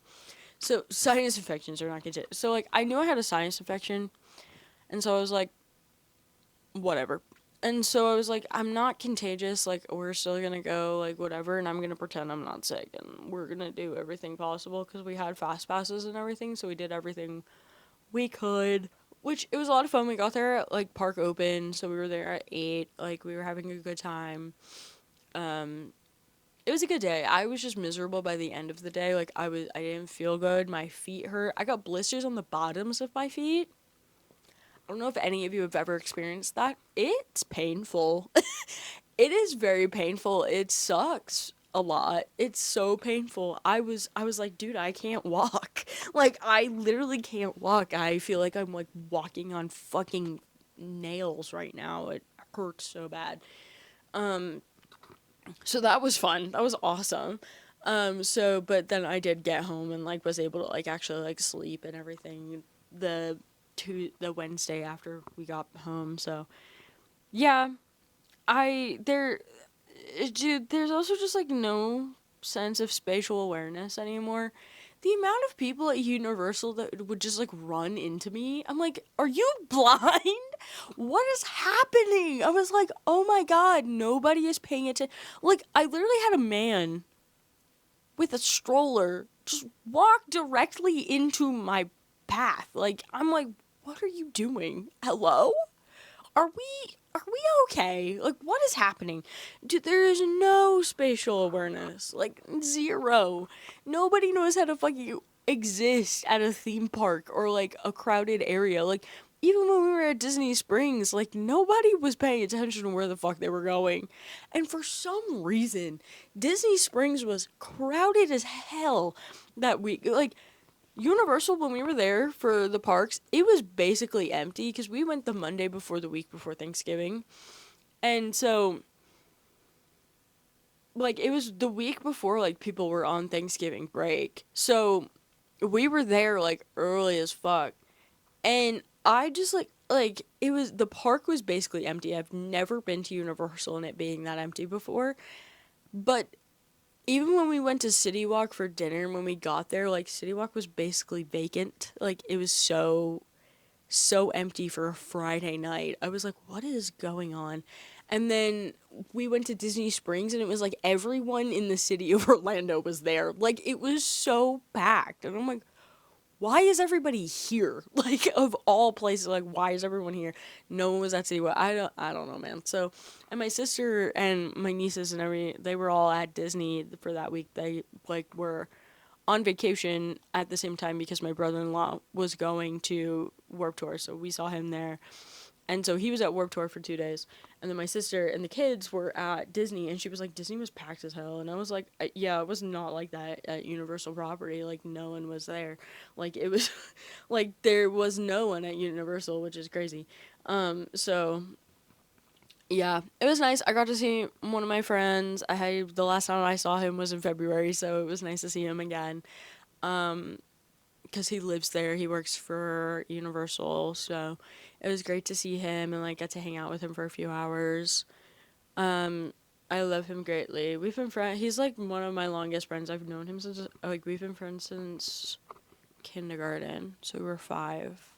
So sinus infections are not contagious. So I knew I had a sinus infection, and so I was like, whatever. And so I was like, I'm not contagious, we're still gonna go, whatever, and I'm gonna pretend I'm not sick, and we're gonna do everything possible, because we had fast passes and everything, so we did everything we could, which, it was a lot of fun. We got there at, park open, so we were there at 8, we were having a good time. It was a good day. I was just miserable by the end of the day, I didn't feel good, my feet hurt, I got blisters on the bottoms of my feet. I don't know if any of you have ever experienced that. It's painful. It is very painful. It sucks a lot. It's so painful. I was like, dude, I can't walk. I literally can't walk. I feel like I'm walking on fucking nails right now. It hurts so bad. So that was fun. That was awesome. So, but then I did get home and, like, was able to, like, actually, like, sleep and everything the Wednesday after we got home. So, yeah, dude, there's also just, like, no sense of spatial awareness anymore. The amount of people at Universal that would just, like, run into me, I'm like, are you blind? What is happening? I was like, oh my god, nobody is paying attention. Like, I literally had a man with a stroller just walk directly into my path. Like, I'm like, what are you doing? Hello? Are we okay? Like, what is happening? Dude, there is no spatial awareness. Like, zero. Nobody knows how to fucking exist at a theme park or, like, a crowded area. Like, even when we were at Disney Springs, like, nobody was paying attention to where the fuck they were going. And for some reason, Disney Springs was crowded as hell that week. Like, Universal, when we were there for the parks, it was basically empty because we went the Monday before the week before Thanksgiving. And so, like, it was the week before, like, people were on Thanksgiving break. So, we were there, like, early as fuck. And I just, the park was basically empty. I've never been to Universal and it being that empty before. But even when we went to City Walk for dinner, when we got there, like, City Walk was basically vacant. Like, it was so empty for a Friday night. I was like, what is going on? And then we went to Disney Springs and it was like everyone in the city of Orlando was there. Like, it was so packed. And I'm like, why is everybody here? Like, of all places, like, why is everyone here? No one was at City Walk. I don't know, man. So, and my sister and my nieces and they were all at Disney for that week. They, like, were on vacation at the same time because my brother-in-law was going to Warped Tour, so we saw him there. And so he was at Warped Tour for 2 days. And then my sister and the kids were at Disney, and she was like, Disney was packed as hell. And I was like, yeah, it was not like that at Universal property. Like, no one was there. Like, it was, like, there was no one at Universal, which is crazy. So, yeah, it was nice. I got to see one of my friends. The last time I saw him was in February, so it was nice to see him again. Because he lives there. He works for Universal, so it was great to see him and, like, get to hang out with him for a few hours. I love him greatly. We've been friends. He's, like, one of my longest friends. I've known him since, like, we've been friends since kindergarten, so we were 5,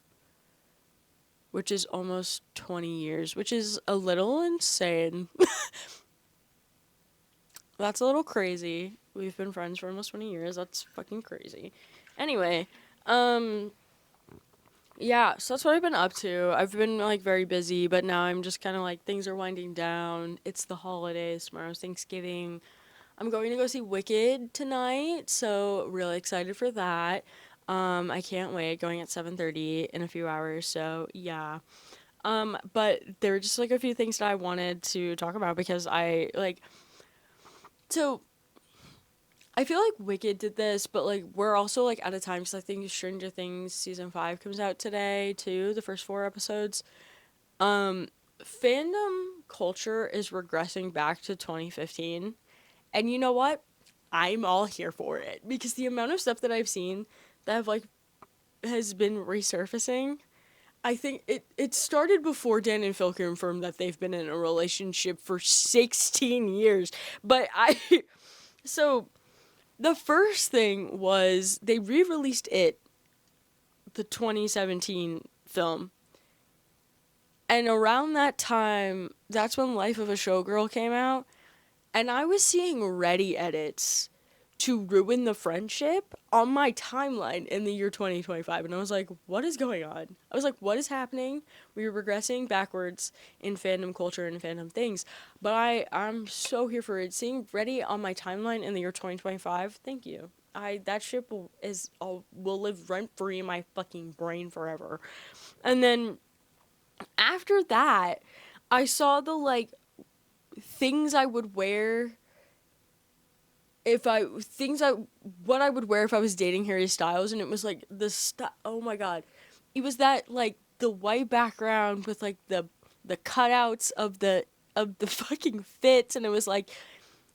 which is almost 20 years, which is a little insane. That's a little crazy. We've been friends for almost 20 years. That's fucking crazy. Anyway, yeah, so that's what I've been up to. I've been, like, very busy, but now I'm just kind of like, things are winding down. It's the holidays. Tomorrow's Thanksgiving. I'm going to go see Wicked tonight, so really excited for that. I can't wait. Going at 7:30 in a few hours, so yeah. But there were just, like, a few things that I wanted to talk about because so I feel like Wicked did this, but, like, we're also, like, out of time because I think Stranger Things season 5 comes out today too, the first 4 episodes. Fandom culture is regressing back to 2015, and you know what? I'm all here for it because the amount of stuff that I've seen that has been resurfacing. I think it started before Dan and Phil confirmed that they've been in a relationship for 16 years, but so the first thing was they re-released the 2017 film. And around that time, that's when Life of a Showgirl came out. And I was seeing ready edits to ruin the friendship on my timeline in the year 2025. And I was like, what is going on? I was like, what is happening? We were regressing backwards in fandom culture and fandom things. But I'm so here for it. Seeing ready on my timeline in the year 2025, thank you. That ship will live rent free in my fucking brain forever. And then after that, I saw the, like, things I would wear what I would wear if I was dating Harry Styles, and it was like oh my god, it was that, like, the white background with, like, the cutouts of the fucking fits, and it was like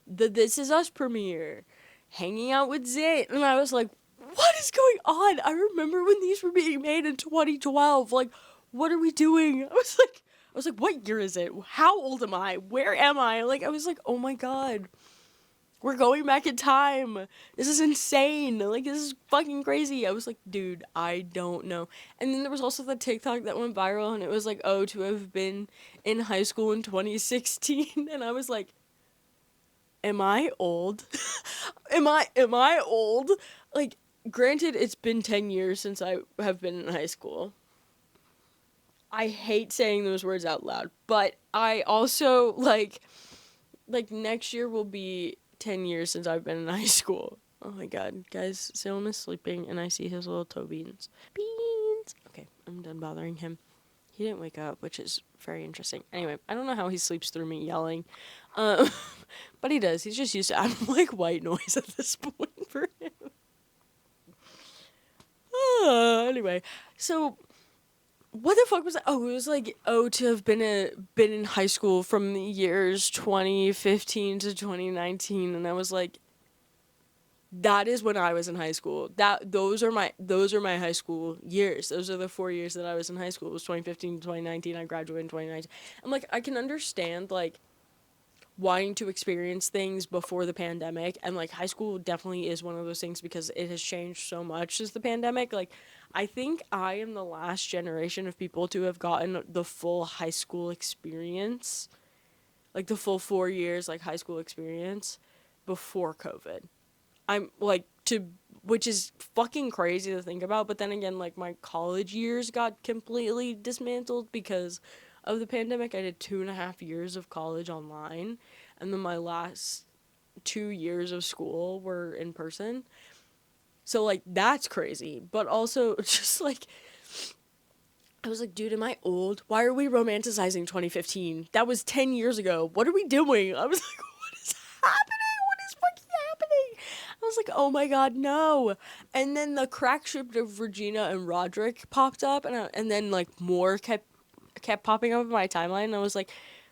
the This Is Us premiere, hanging out with Zane. And I was like, what is going on? I remember when these were being made in 2012. Like, what are we doing? I was like, what year is it? How old am I? Where am I? Like, I was like, oh my god. We're going back in time. This is insane. Like, this is fucking crazy. I was like, dude, I don't know. And then there was also the TikTok that went viral, and it was like, oh, to have been in high school in 2016. And I was like, am I old? am I old? Like, granted, it's been 10 years since I have been in high school. I hate saying those words out loud, but I also, like next year will be 10 years since I've been in high school. Oh my god, guys, Salem is sleeping and I see his little toe beans. Beans! Okay, I'm done bothering him. He didn't wake up, which is very interesting. Anyway, I don't know how he sleeps through me yelling. But he does. He's just used to I'm like white noise at this point for him. Anyway, so what the fuck was that? Oh, it was like, to have been in high school from the years 2015 to 2019, and I was like, that is when I was in high school. Those are my high school years. Those are the 4 years that I was in high school. It was 2015 to 2019. I graduated in 2019. I'm like, I can understand like wanting to experience things before the pandemic, and like high school definitely is one of those things because it has changed so much since the pandemic. Like, I think I am the last generation of people to have gotten the full high school experience, like the full 4 years like high school experience before COVID. Which is fucking crazy to think about, but then again, like, my college years got completely dismantled because of the pandemic. I did 2.5 years of college online, and then my last 2 years of school were in person. So, like, that's crazy. But also, just, like, I was like, dude, am I old? Why are we romanticizing 2015? That was 10 years ago. What are we doing? I was like, what is happening? What is fucking happening? I was like, oh my god, no. And then the crack ship of Regina and Roderick popped up, and then, like, more kept popping up in my timeline, and I was like,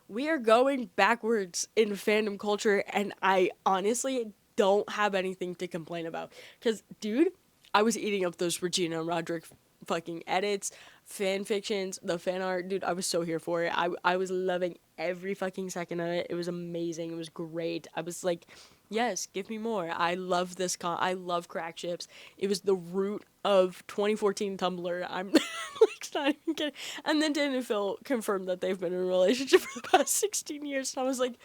we are going backwards in fandom culture, and I honestly don't have anything to complain about. Because, dude, I was eating up those Regina and Roderick fucking edits, fan fictions, the fan art. Dude, I was so here for it. I was loving every fucking second of it. It was amazing. It was great. I was like, yes, give me more. I love this I love crack ships. It was the root of 2014 Tumblr. I'm like, not even kidding. And then Dan and Phil confirmed that they've been in a relationship for the past 16 years. And I was like,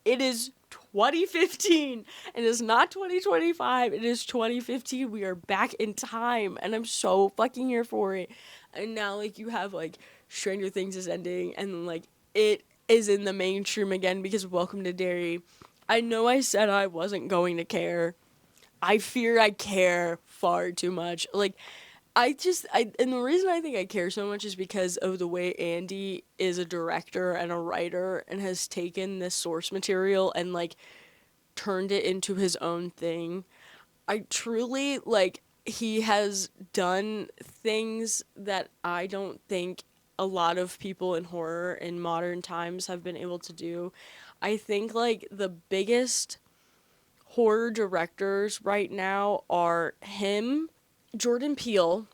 it is 2015. It is not 2025. It is 2015. We are back in time. And I'm so fucking here for it. And now, like, you have, like, Stranger Things is ending. And, like, it is in the mainstream again because Welcome to Derry. I know I said I wasn't going to care. I fear I care far too much. Like, and the reason I think I care so much is because of the way Andy is a director and a writer and has taken this source material and, like, turned it into his own thing. I truly, like, he has done things that I don't think a lot of people in horror in modern times have been able to do. I think, like, the biggest horror directors right now are him, Jordan Peele,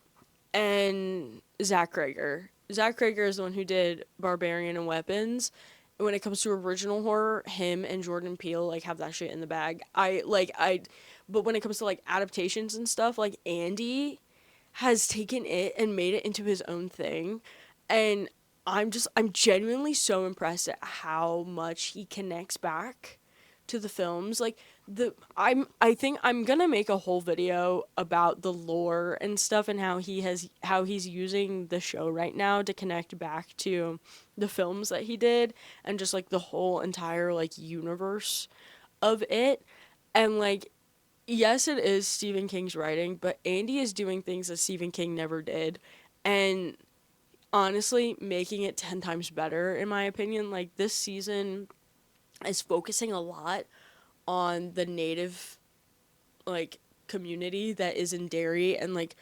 and Zach Cregger. Zach Cregger is the one who did Barbarian and Weapons. When it comes to original horror, him and Jordan Peele, like, have that shit in the bag. But when it comes to, like, adaptations and stuff, like, Andy has taken it and made it into his own thing. And I'm genuinely so impressed at how much he connects back to the films. Like, I think I'm gonna make a whole video about the lore and stuff and how he's using the show right now to connect back to the films that he did and just, like, the whole entire, like, universe of it. And, like, yes, it is Stephen King's writing, but Andy is doing things that Stephen King never did, and honestly making it 10 times better, in my opinion. Like, this season is focusing a lot on the native, like, community that is in Derry, and, like,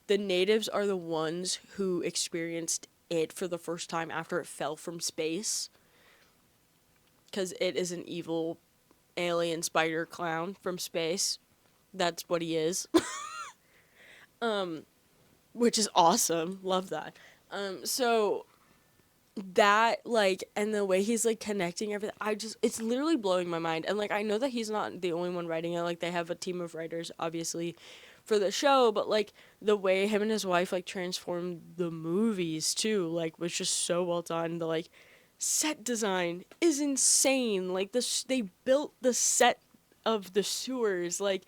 the natives are the ones who experienced it for the first time after it fell from space, because it is an evil alien spider clown from space. That's what he is. Which is awesome. Love that. So that, like, and the way he's like connecting everything, it's literally blowing my mind. And like, I know that he's not the only one writing it. Like, they have a team of writers, obviously, for the show, but like the way him and his wife like transformed the movies too, like, was just so well done. The like set design is insane. Like, they built the set of the sewers, like,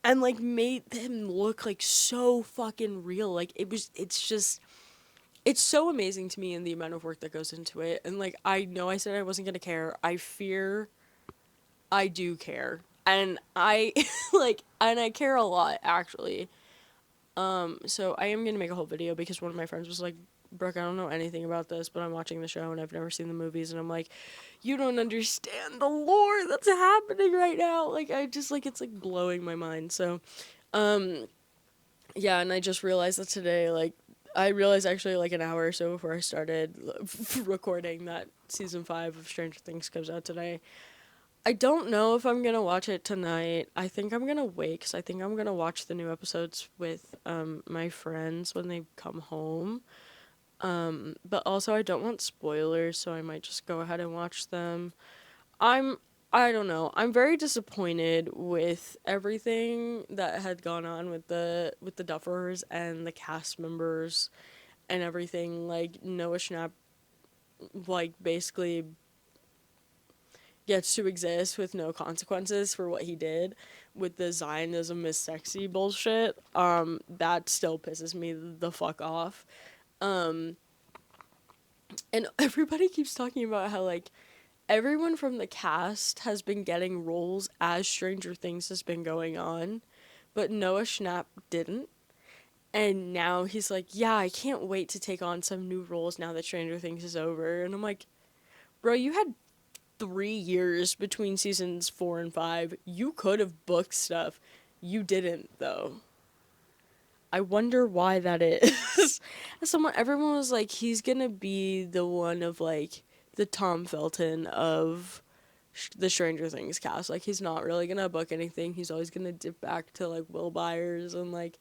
and like made them look like so fucking real. Like, it's so amazing to me, and the amount of work that goes into it. And like, I know I said I wasn't gonna care. I fear I do care. And I like, and I care a lot, actually. So I am gonna make a whole video, because one of my friends was like, Brooke, I don't know anything about this, but I'm watching the show and I've never seen the movies, and I'm like, you don't understand the lore that's happening right now. Like, I just, like, it's like blowing my mind. So, yeah, and I just realized that today, like, I realized actually like an hour or so before I started recording, that season 5 of Stranger Things comes out today. I don't know if I'm gonna watch it tonight. I think I'm gonna wait, because I think I'm gonna watch the new episodes with my friends when they come home. But also I don't want spoilers, so I might just go ahead and watch them. I don't know. I'm very disappointed with everything that had gone on with the Duffers and the cast members and everything. Like, Noah Schnapp, like, basically gets to exist with no consequences for what he did with the Zionism is sexy bullshit. That still pisses me the fuck off. And everybody keeps talking about how, like, everyone from the cast has been getting roles as Stranger Things has been going on, but Noah Schnapp didn't. And now he's like, yeah, I can't wait to take on some new roles now that Stranger Things is over. And I'm like, bro, you had 3 years between seasons 4 and 5. You could have booked stuff. You didn't, though. I wonder why that is. Everyone was like, he's gonna be the one of, like, the Tom Felton of the Stranger Things cast. Like, he's not really gonna book anything. He's always gonna dip back to, like, Will Byers, and, like,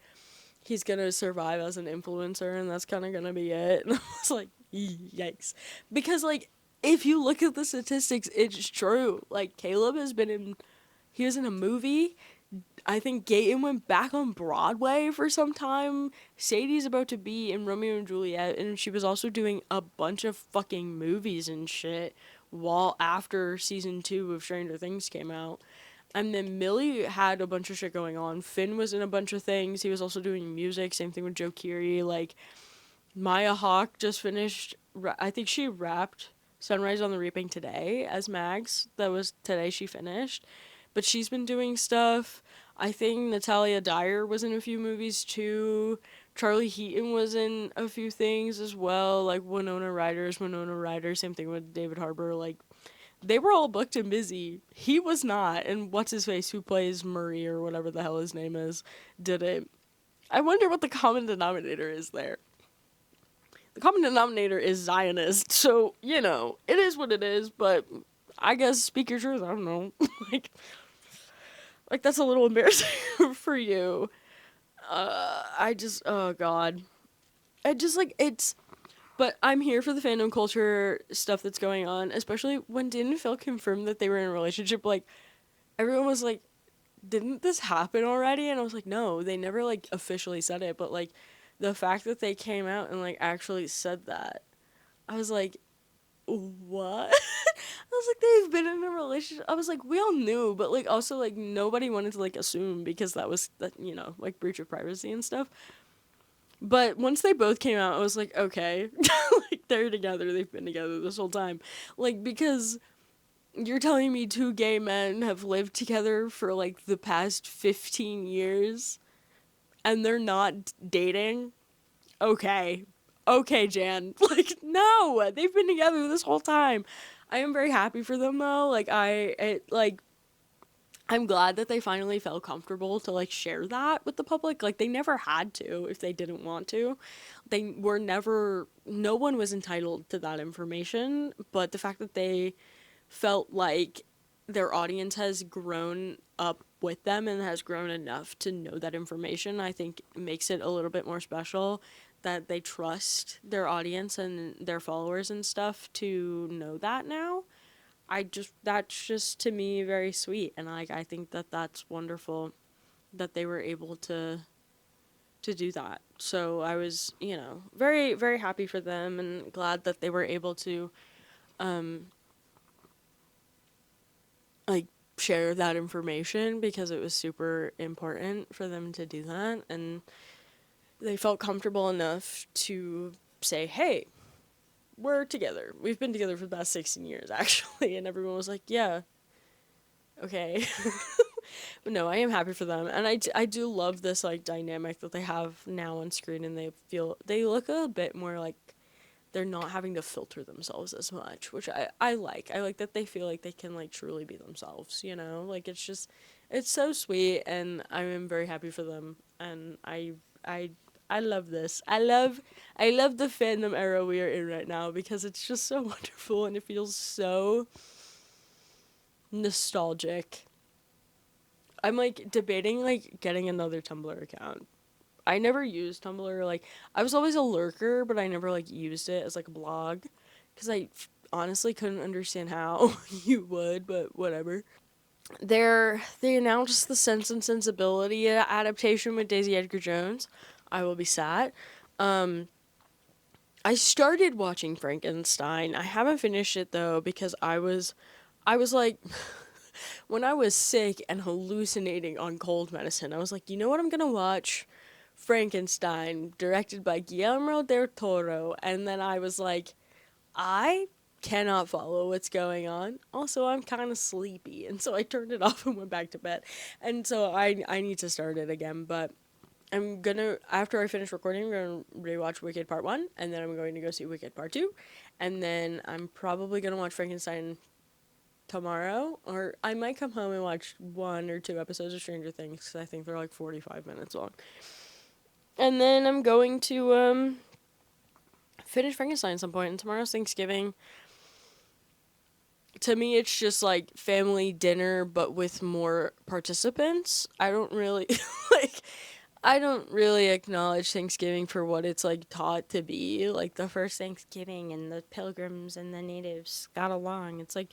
he's gonna survive as an influencer, and that's kind of gonna be it. And I was like, yikes. Because, like, if you look at the statistics, it's true. Like, Caleb he was in a movie. I think Gaten went back on Broadway for some time. Sadie's about to be in Romeo and Juliet, and she was also doing a bunch of fucking movies and shit while after season 2 of Stranger Things came out. And then Millie had a bunch of shit going on. Finn was in a bunch of things. He was also doing music. Same thing with Joe Keery. Like, Maya Hawke just finished, I think she wrapped Sunrise on the Reaping today as Mags. That was today she finished. But she's been doing stuff. I think Natalia Dyer was in a few movies too. Charlie Heaton was in a few things as well. Like, Winona Ryder. Same thing with David Harbour. Like, they were all booked and busy. He was not. And what's his face, who plays Murray or whatever the hell his name is, did it. I wonder what the common denominator is there. The common denominator is Zionist. So, you know, it is what it is, but I guess speak your truth. I don't know. like that's a little embarrassing for you. Oh God. But I'm here for the fandom culture stuff that's going on, especially when Dan and Phil confirmed that they were in a relationship. Like, everyone was like, didn't this happen already? And I was like, no, they never, like, officially said it, but, like, the fact that they came out and, like, actually said that, I was like, what? I was like, they've been in a relationship. I was like, we all knew, but, like, also, like, nobody wanted to, like, assume, because that was, you know, like, breach of privacy and stuff. But once they both came out, I was like, okay, like, they're together, they've been together this whole time. Like, because you're telling me 2 gay men have lived together for, like, the past 15 years, and they're not dating? Okay. Okay, Jan. Like, no! They've been together this whole time. I am very happy for them, though. Like, I'm glad that they finally felt comfortable to, like, share that with the public. Like, they never had to if they didn't want to. No one was entitled to that information, but the fact that they felt like their audience has grown up with them and has grown enough to know that information, I think makes it a little bit more special that they trust their audience and their followers and stuff to know that now. That's just to me very sweet, and like I think that that's wonderful that they were able to do that. So I was, very very happy for them and glad that they were able to like share that information because it was super important for them to do that, and they felt comfortable enough to say, "Hey, we're together. We've been together for the past 16 years actually." And everyone was like, "Yeah, okay." But no, I am happy for them, and I do love this like dynamic that they have now on screen, and they look a bit more like they're not having to filter themselves as much, which I like. I like that they feel like they can like truly be themselves, Like it's so sweet, and I am very happy for them, and I love this. I love the fandom era we are in right now because it's just so wonderful and it feels so nostalgic. I'm like debating like getting another Tumblr account. I never used Tumblr. Like I was always a lurker, but I never like used it as like a blog because honestly couldn't understand how you would, but whatever. They announced the Sense and Sensibility adaptation with Daisy Edgar Jones. I will be sad. I started watching Frankenstein. I haven't finished it though because I was like when I was sick and hallucinating on cold medicine, I was like, you know what I'm gonna watch? Frankenstein, directed by Guillermo del Toro. And then I was like, I cannot follow what's going on. Also, I'm kind of sleepy. And so I turned it off and went back to bed. And so I need to start it again. But after I finish recording, I'm gonna rewatch Wicked Part 1. And then I'm going to go see Wicked Part 2. And then I'm probably gonna watch Frankenstein tomorrow, or I might come home and watch 1 or 2 episodes of Stranger Things because I think they're like 45 minutes long. And then I'm going to finish Frankenstein at some point, and tomorrow's Thanksgiving. To me, it's just like family dinner, but with more participants. I don't really I don't really acknowledge Thanksgiving for what it's like taught to be, like the first Thanksgiving and the Pilgrims and the natives got along. It's like,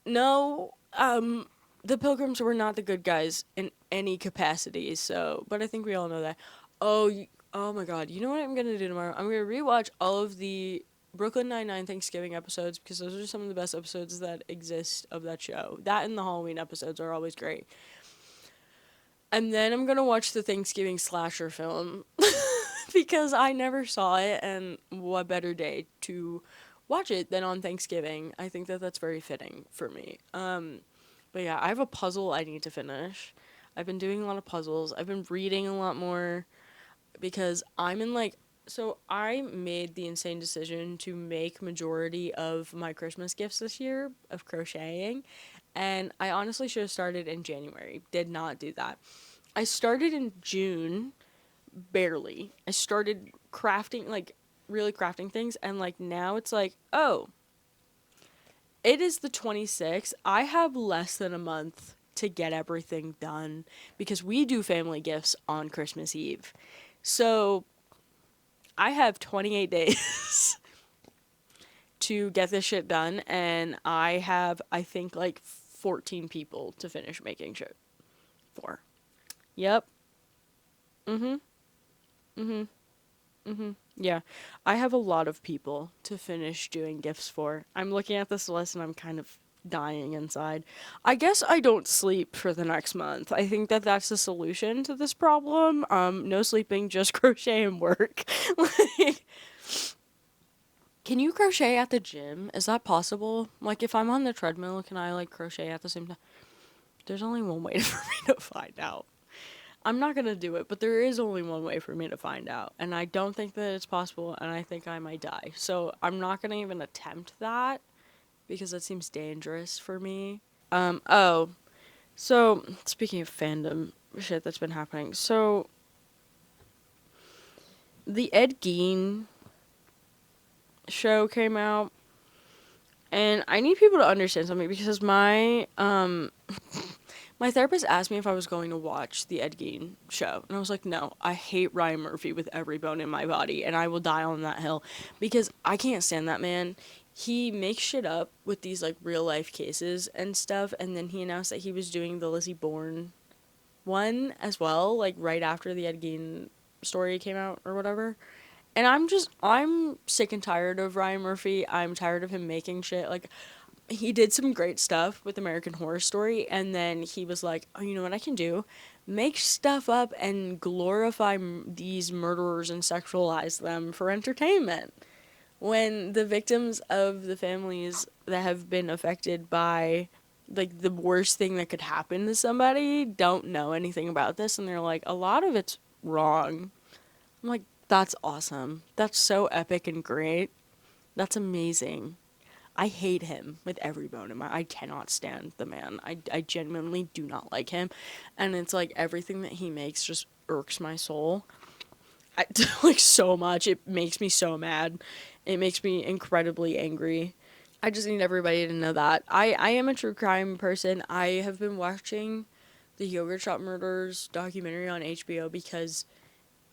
no, the Pilgrims were not the good guys in any capacity. So, but I think we all know that. Oh my God! You know what I'm gonna do tomorrow? I'm gonna rewatch all of the Brooklyn Nine-Nine Thanksgiving episodes because those are some of the best episodes that exist of that show. That and the Halloween episodes are always great. And then I'm gonna watch the Thanksgiving slasher film because I never saw it, and what better day to watch it than on Thanksgiving? I think that that's very fitting for me. But yeah, I have a puzzle I need to finish. I've been doing a lot of puzzles. I've been reading a lot more because I'm in like, so I made the insane decision to make majority of my Christmas gifts this year of crocheting, and I honestly should have started in January. Did not do that. I started in June, barely. I started crafting, like really crafting things, and like now it's like, oh, it is the 26th. I have less than a month to get everything done because we do family gifts on Christmas Eve. So I have 28 days to get this shit done, and I have, I think, like 14 people to finish making shit for. Yep. Mm hmm. Yeah. I have a lot of people to finish doing gifts for. I'm looking at this list and I'm kind of dying inside. I guess I don't sleep for the next month. I think that that's the solution to this problem. No sleeping, just crochet and work. Like, can you crochet at the gym? Is that possible? Like, if I'm on the treadmill, can I, like, crochet at the same time? There's only one way for me to find out. I'm not gonna do it, but there is only one way for me to find out, and I don't think that it's possible, and I think I might die. So I'm not gonna even attempt that because that seems dangerous for me. Oh, so speaking of fandom shit that's been happening, so the Ed Gein show came out, And I need people to understand something because my therapist asked me if I was going to watch the Ed Gein show. And I was like, no, I hate Ryan Murphy with every bone in my body, and I will die on that hill because I can't stand that man. He makes shit up with these, like, real life cases and stuff, and then he announced that he was doing the Lizzie Bourne one as well, like, right after the Ed Gein story came out or whatever. And I'm sick and tired of Ryan Murphy. I'm tired of him making shit. Like, he did some great stuff with American Horror Story, and then he was like, oh, you know what I can do? Make stuff up and glorify these murderers and sexualize them for entertainment. When the victims of the families that have been affected by, like, the worst thing that could happen to somebody don't know anything about this, and they're like, a lot of it's wrong. I'm like, that's awesome. That's so epic and great. That's amazing. I hate him with every bone in my. I cannot stand the man. I genuinely do not like him, and it's like everything that he makes just irks my soul. I, like, so much. It makes me so mad. It makes me incredibly angry. I just need everybody to know that I am a true crime person. I have been watching the Yogurt Shop Murders documentary on HBO because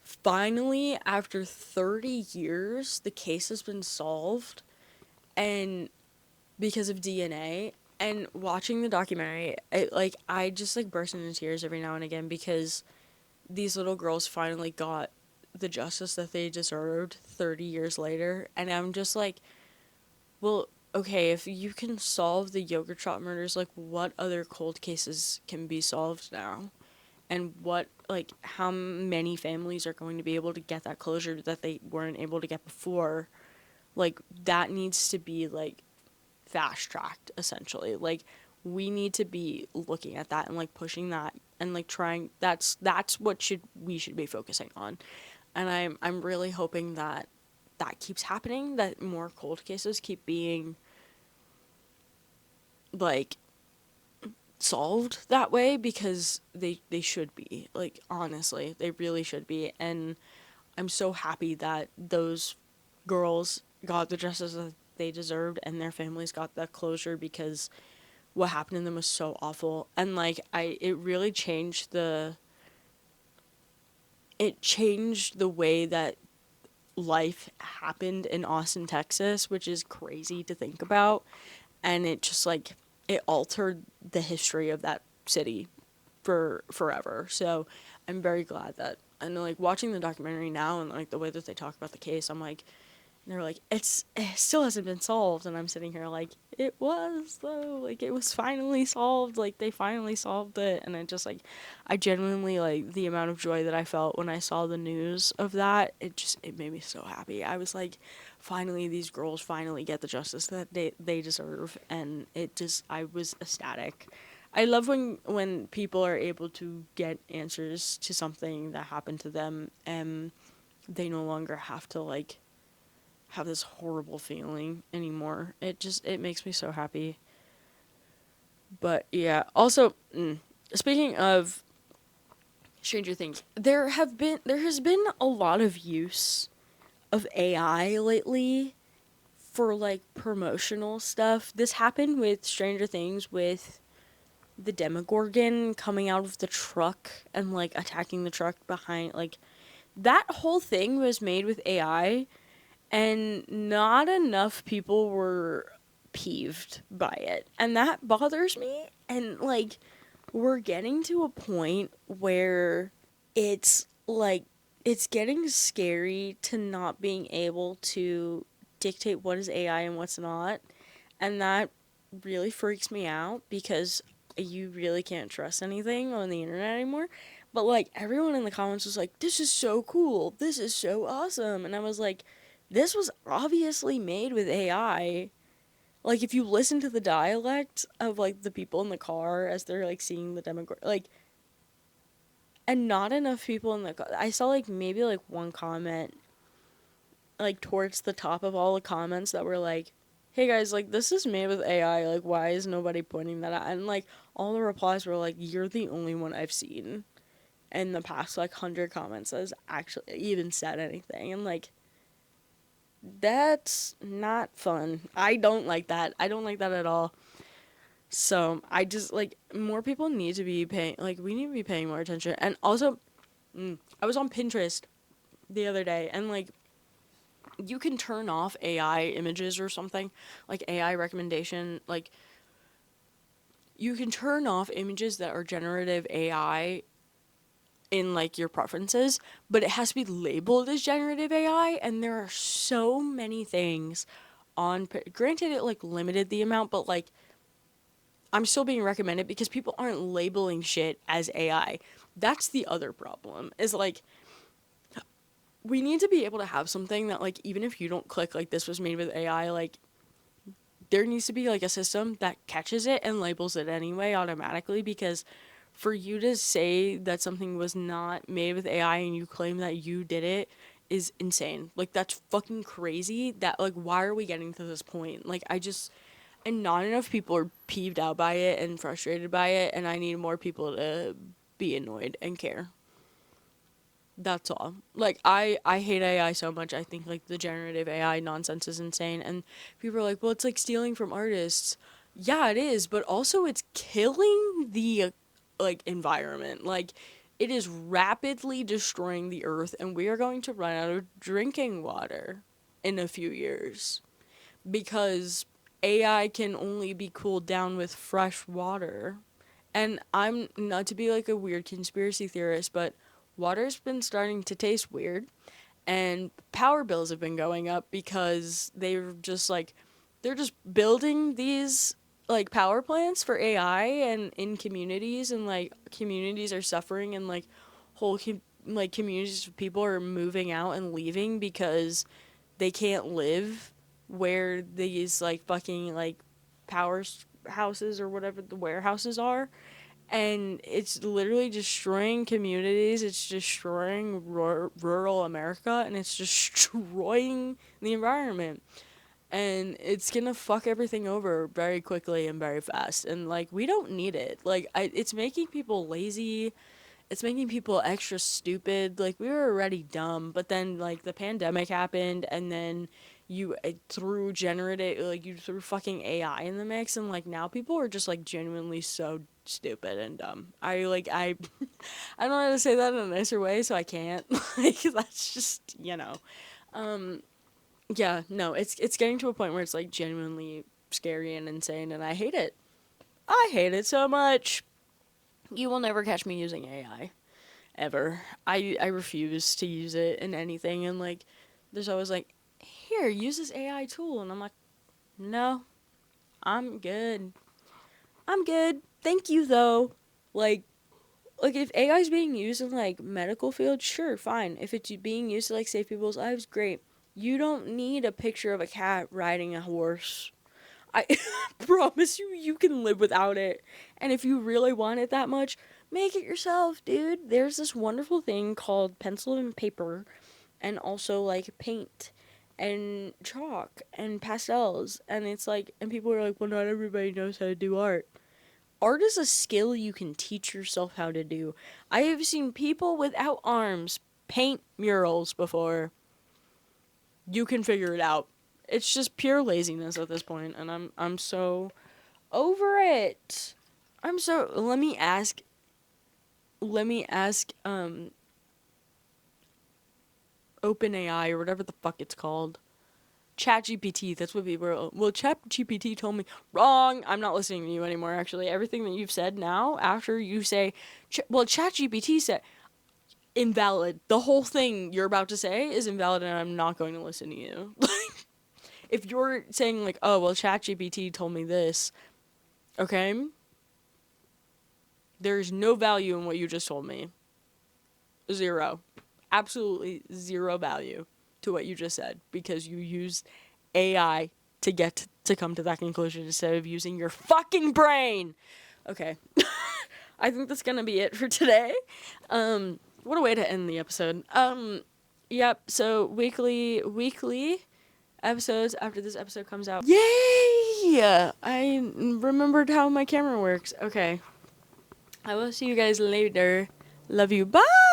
finally, after 30 years, the case has been solved, and because of DNA. And watching the documentary, I just, like, burst into tears every now and again because these little girls finally got the justice that they deserved 30 years later. And I'm just like, well, okay, if you can solve the Yogurt Shop murders, like, what other cold cases can be solved now? And what, like, how many families are going to be able to get that closure that they weren't able to get before? Like, that needs to be, like, fast tracked, essentially. Like, we need to be looking at that and, like, pushing that and, like, trying. That's what we should be focusing on. And I'm really hoping that that keeps happening, that more cold cases keep being, like, solved that way, because they should be, like, honestly, they really should be. And I'm so happy that those girls got the justice that they deserved and their families got that closure, because what happened to them was so awful. And, like, it really changed the way that life happened in Austin, Texas, which is crazy to think about. And it just, like, it altered the history of that city for forever. So I'm very glad that, and, like, watching the documentary now and, like, the way that they talk about the case, I'm like, and they're like, it still hasn't been solved. And I'm sitting here like, it was, though. Like, it was finally solved. Like, they finally solved it. And it just, like, I genuinely, like, the amount of joy that I felt when I saw the news of that, it made me so happy. I was like, finally, these girls finally get the justice that they deserve. And I was ecstatic. I love when people are able to get answers to something that happened to them, and they no longer have to, like, have this horrible feeling anymore. It makes me so happy. But yeah, also, speaking of Stranger Things, there has been a lot of use of AI lately for, like, promotional stuff. This happened with Stranger Things with the Demogorgon coming out of the truck and, like, attacking the truck behind, like, that whole thing was made with AI, and not enough people were peeved by it. And that bothers me. And, like, we're getting to a point where it's, like, it's getting scary to not being able to dictate what is AI and what's not. And that really freaks me out, because you really can't trust anything on the internet anymore. But, like, everyone in the comments was like, this is so cool. This is so awesome. And I was like, this was obviously made with AI. Like, if you listen to the dialect of, like, the people in the car as they're, like, seeing the demographic, like, and not enough people in the car. I saw, like, maybe, like, one comment, like, towards the top of all the comments that were like, hey guys, like, this is made with AI, like, why is nobody pointing that out? And, like, all the replies were like, you're the only one I've seen in the past, like, 100 comments that has actually even said anything. And, like, that's not fun. I don't like that. I don't like that at all. So I just like more people need to be paying, like we need to be paying more attention. And also, I was on Pinterest the other day, and like you can turn off AI images or something, like AI recommendation, like you can turn off images that are generative AI in like your preferences, but it has to be labeled as generative AI. And there are so many things on, granted it like limited the amount, but like I'm still being recommended because people aren't labeling shit as AI. That's the other problem, is like we need to be able to have something that like even if you don't click like this was made with AI, like there needs to be like a system that catches it and labels it anyway automatically, because for you to say that something was not made with AI and you claim that you did it is insane. Like that's fucking crazy. That like why are we getting to this point? Like I just, and not enough people are peeved out by it and frustrated by it, and I need more people to be annoyed and care. That's all. Like I hate AI so much. I think like the generative AI nonsense is insane, and people are like, "Well, it's like stealing from artists." Yeah, it is, but also it's killing the like environment. Like it is rapidly destroying the earth, and we are going to run out of drinking water in a few years because AI can only be cooled down with fresh water. And I'm not to be like a weird conspiracy theorist, but water's been starting to taste weird, and power bills have been going up because they're just building these like power plants for AI and in communities, and like communities are suffering, and like like communities of people are moving out and leaving because they can't live where these like fucking like power houses or whatever the warehouses are, and it's literally destroying communities. It's destroying rural America, and it's destroying the environment, and it's gonna fuck everything over very quickly and very fast, and like we don't need it. Like it's making people lazy, it's making people extra stupid. Like we were already dumb, but then like the pandemic happened, and then you threw generative, like you threw fucking AI in the mix, and like now people are just like genuinely so stupid and dumb. I I don't know how to say that in a nicer way, so I can't. Like that's just, you know. Yeah, no, it's getting to a point where it's like genuinely scary and insane, and I hate it. I hate it so much. You will never catch me using AI ever. I refuse to use it in anything, and like there's always like, here, use this AI tool, and I'm like, no, I'm good. I'm good. Thank you though. Like if AI is being used in like medical field, sure, fine. If it's being used to like save people's lives, great. You don't need a picture of a cat riding a horse. I promise you, you can live without it. And if you really want it that much, make it yourself, dude. There's this wonderful thing called pencil and paper, and also like paint and chalk and pastels. And it's like, and people are like, well, not everybody knows how to do art. Art is a skill you can teach yourself how to do. I have seen people without arms paint murals before. You can figure it out. It's just pure laziness at this point, and I'm so over it. I'm so let me ask OpenAI or whatever the fuck it's called. ChatGPT, that's what people were. Well, ChatGPT told me wrong. I'm not listening to you anymore. Actually, everything that you've said now, after you say, well, ChatGPT said invalid. The whole thing you're about to say is invalid, and I'm not going to listen to you. If you're saying like, oh well, ChatGPT told me this, okay, there's no value in what you just told me. Zero, absolutely zero value to what you just said, because you used AI to get to come to that conclusion instead of using your fucking brain. Okay. I think that's gonna be it for today. What a way to end the episode. Yep, so weekly episodes after this episode comes out. Yay! I remembered how my camera works. Okay. I will see you guys later. Love you. Bye!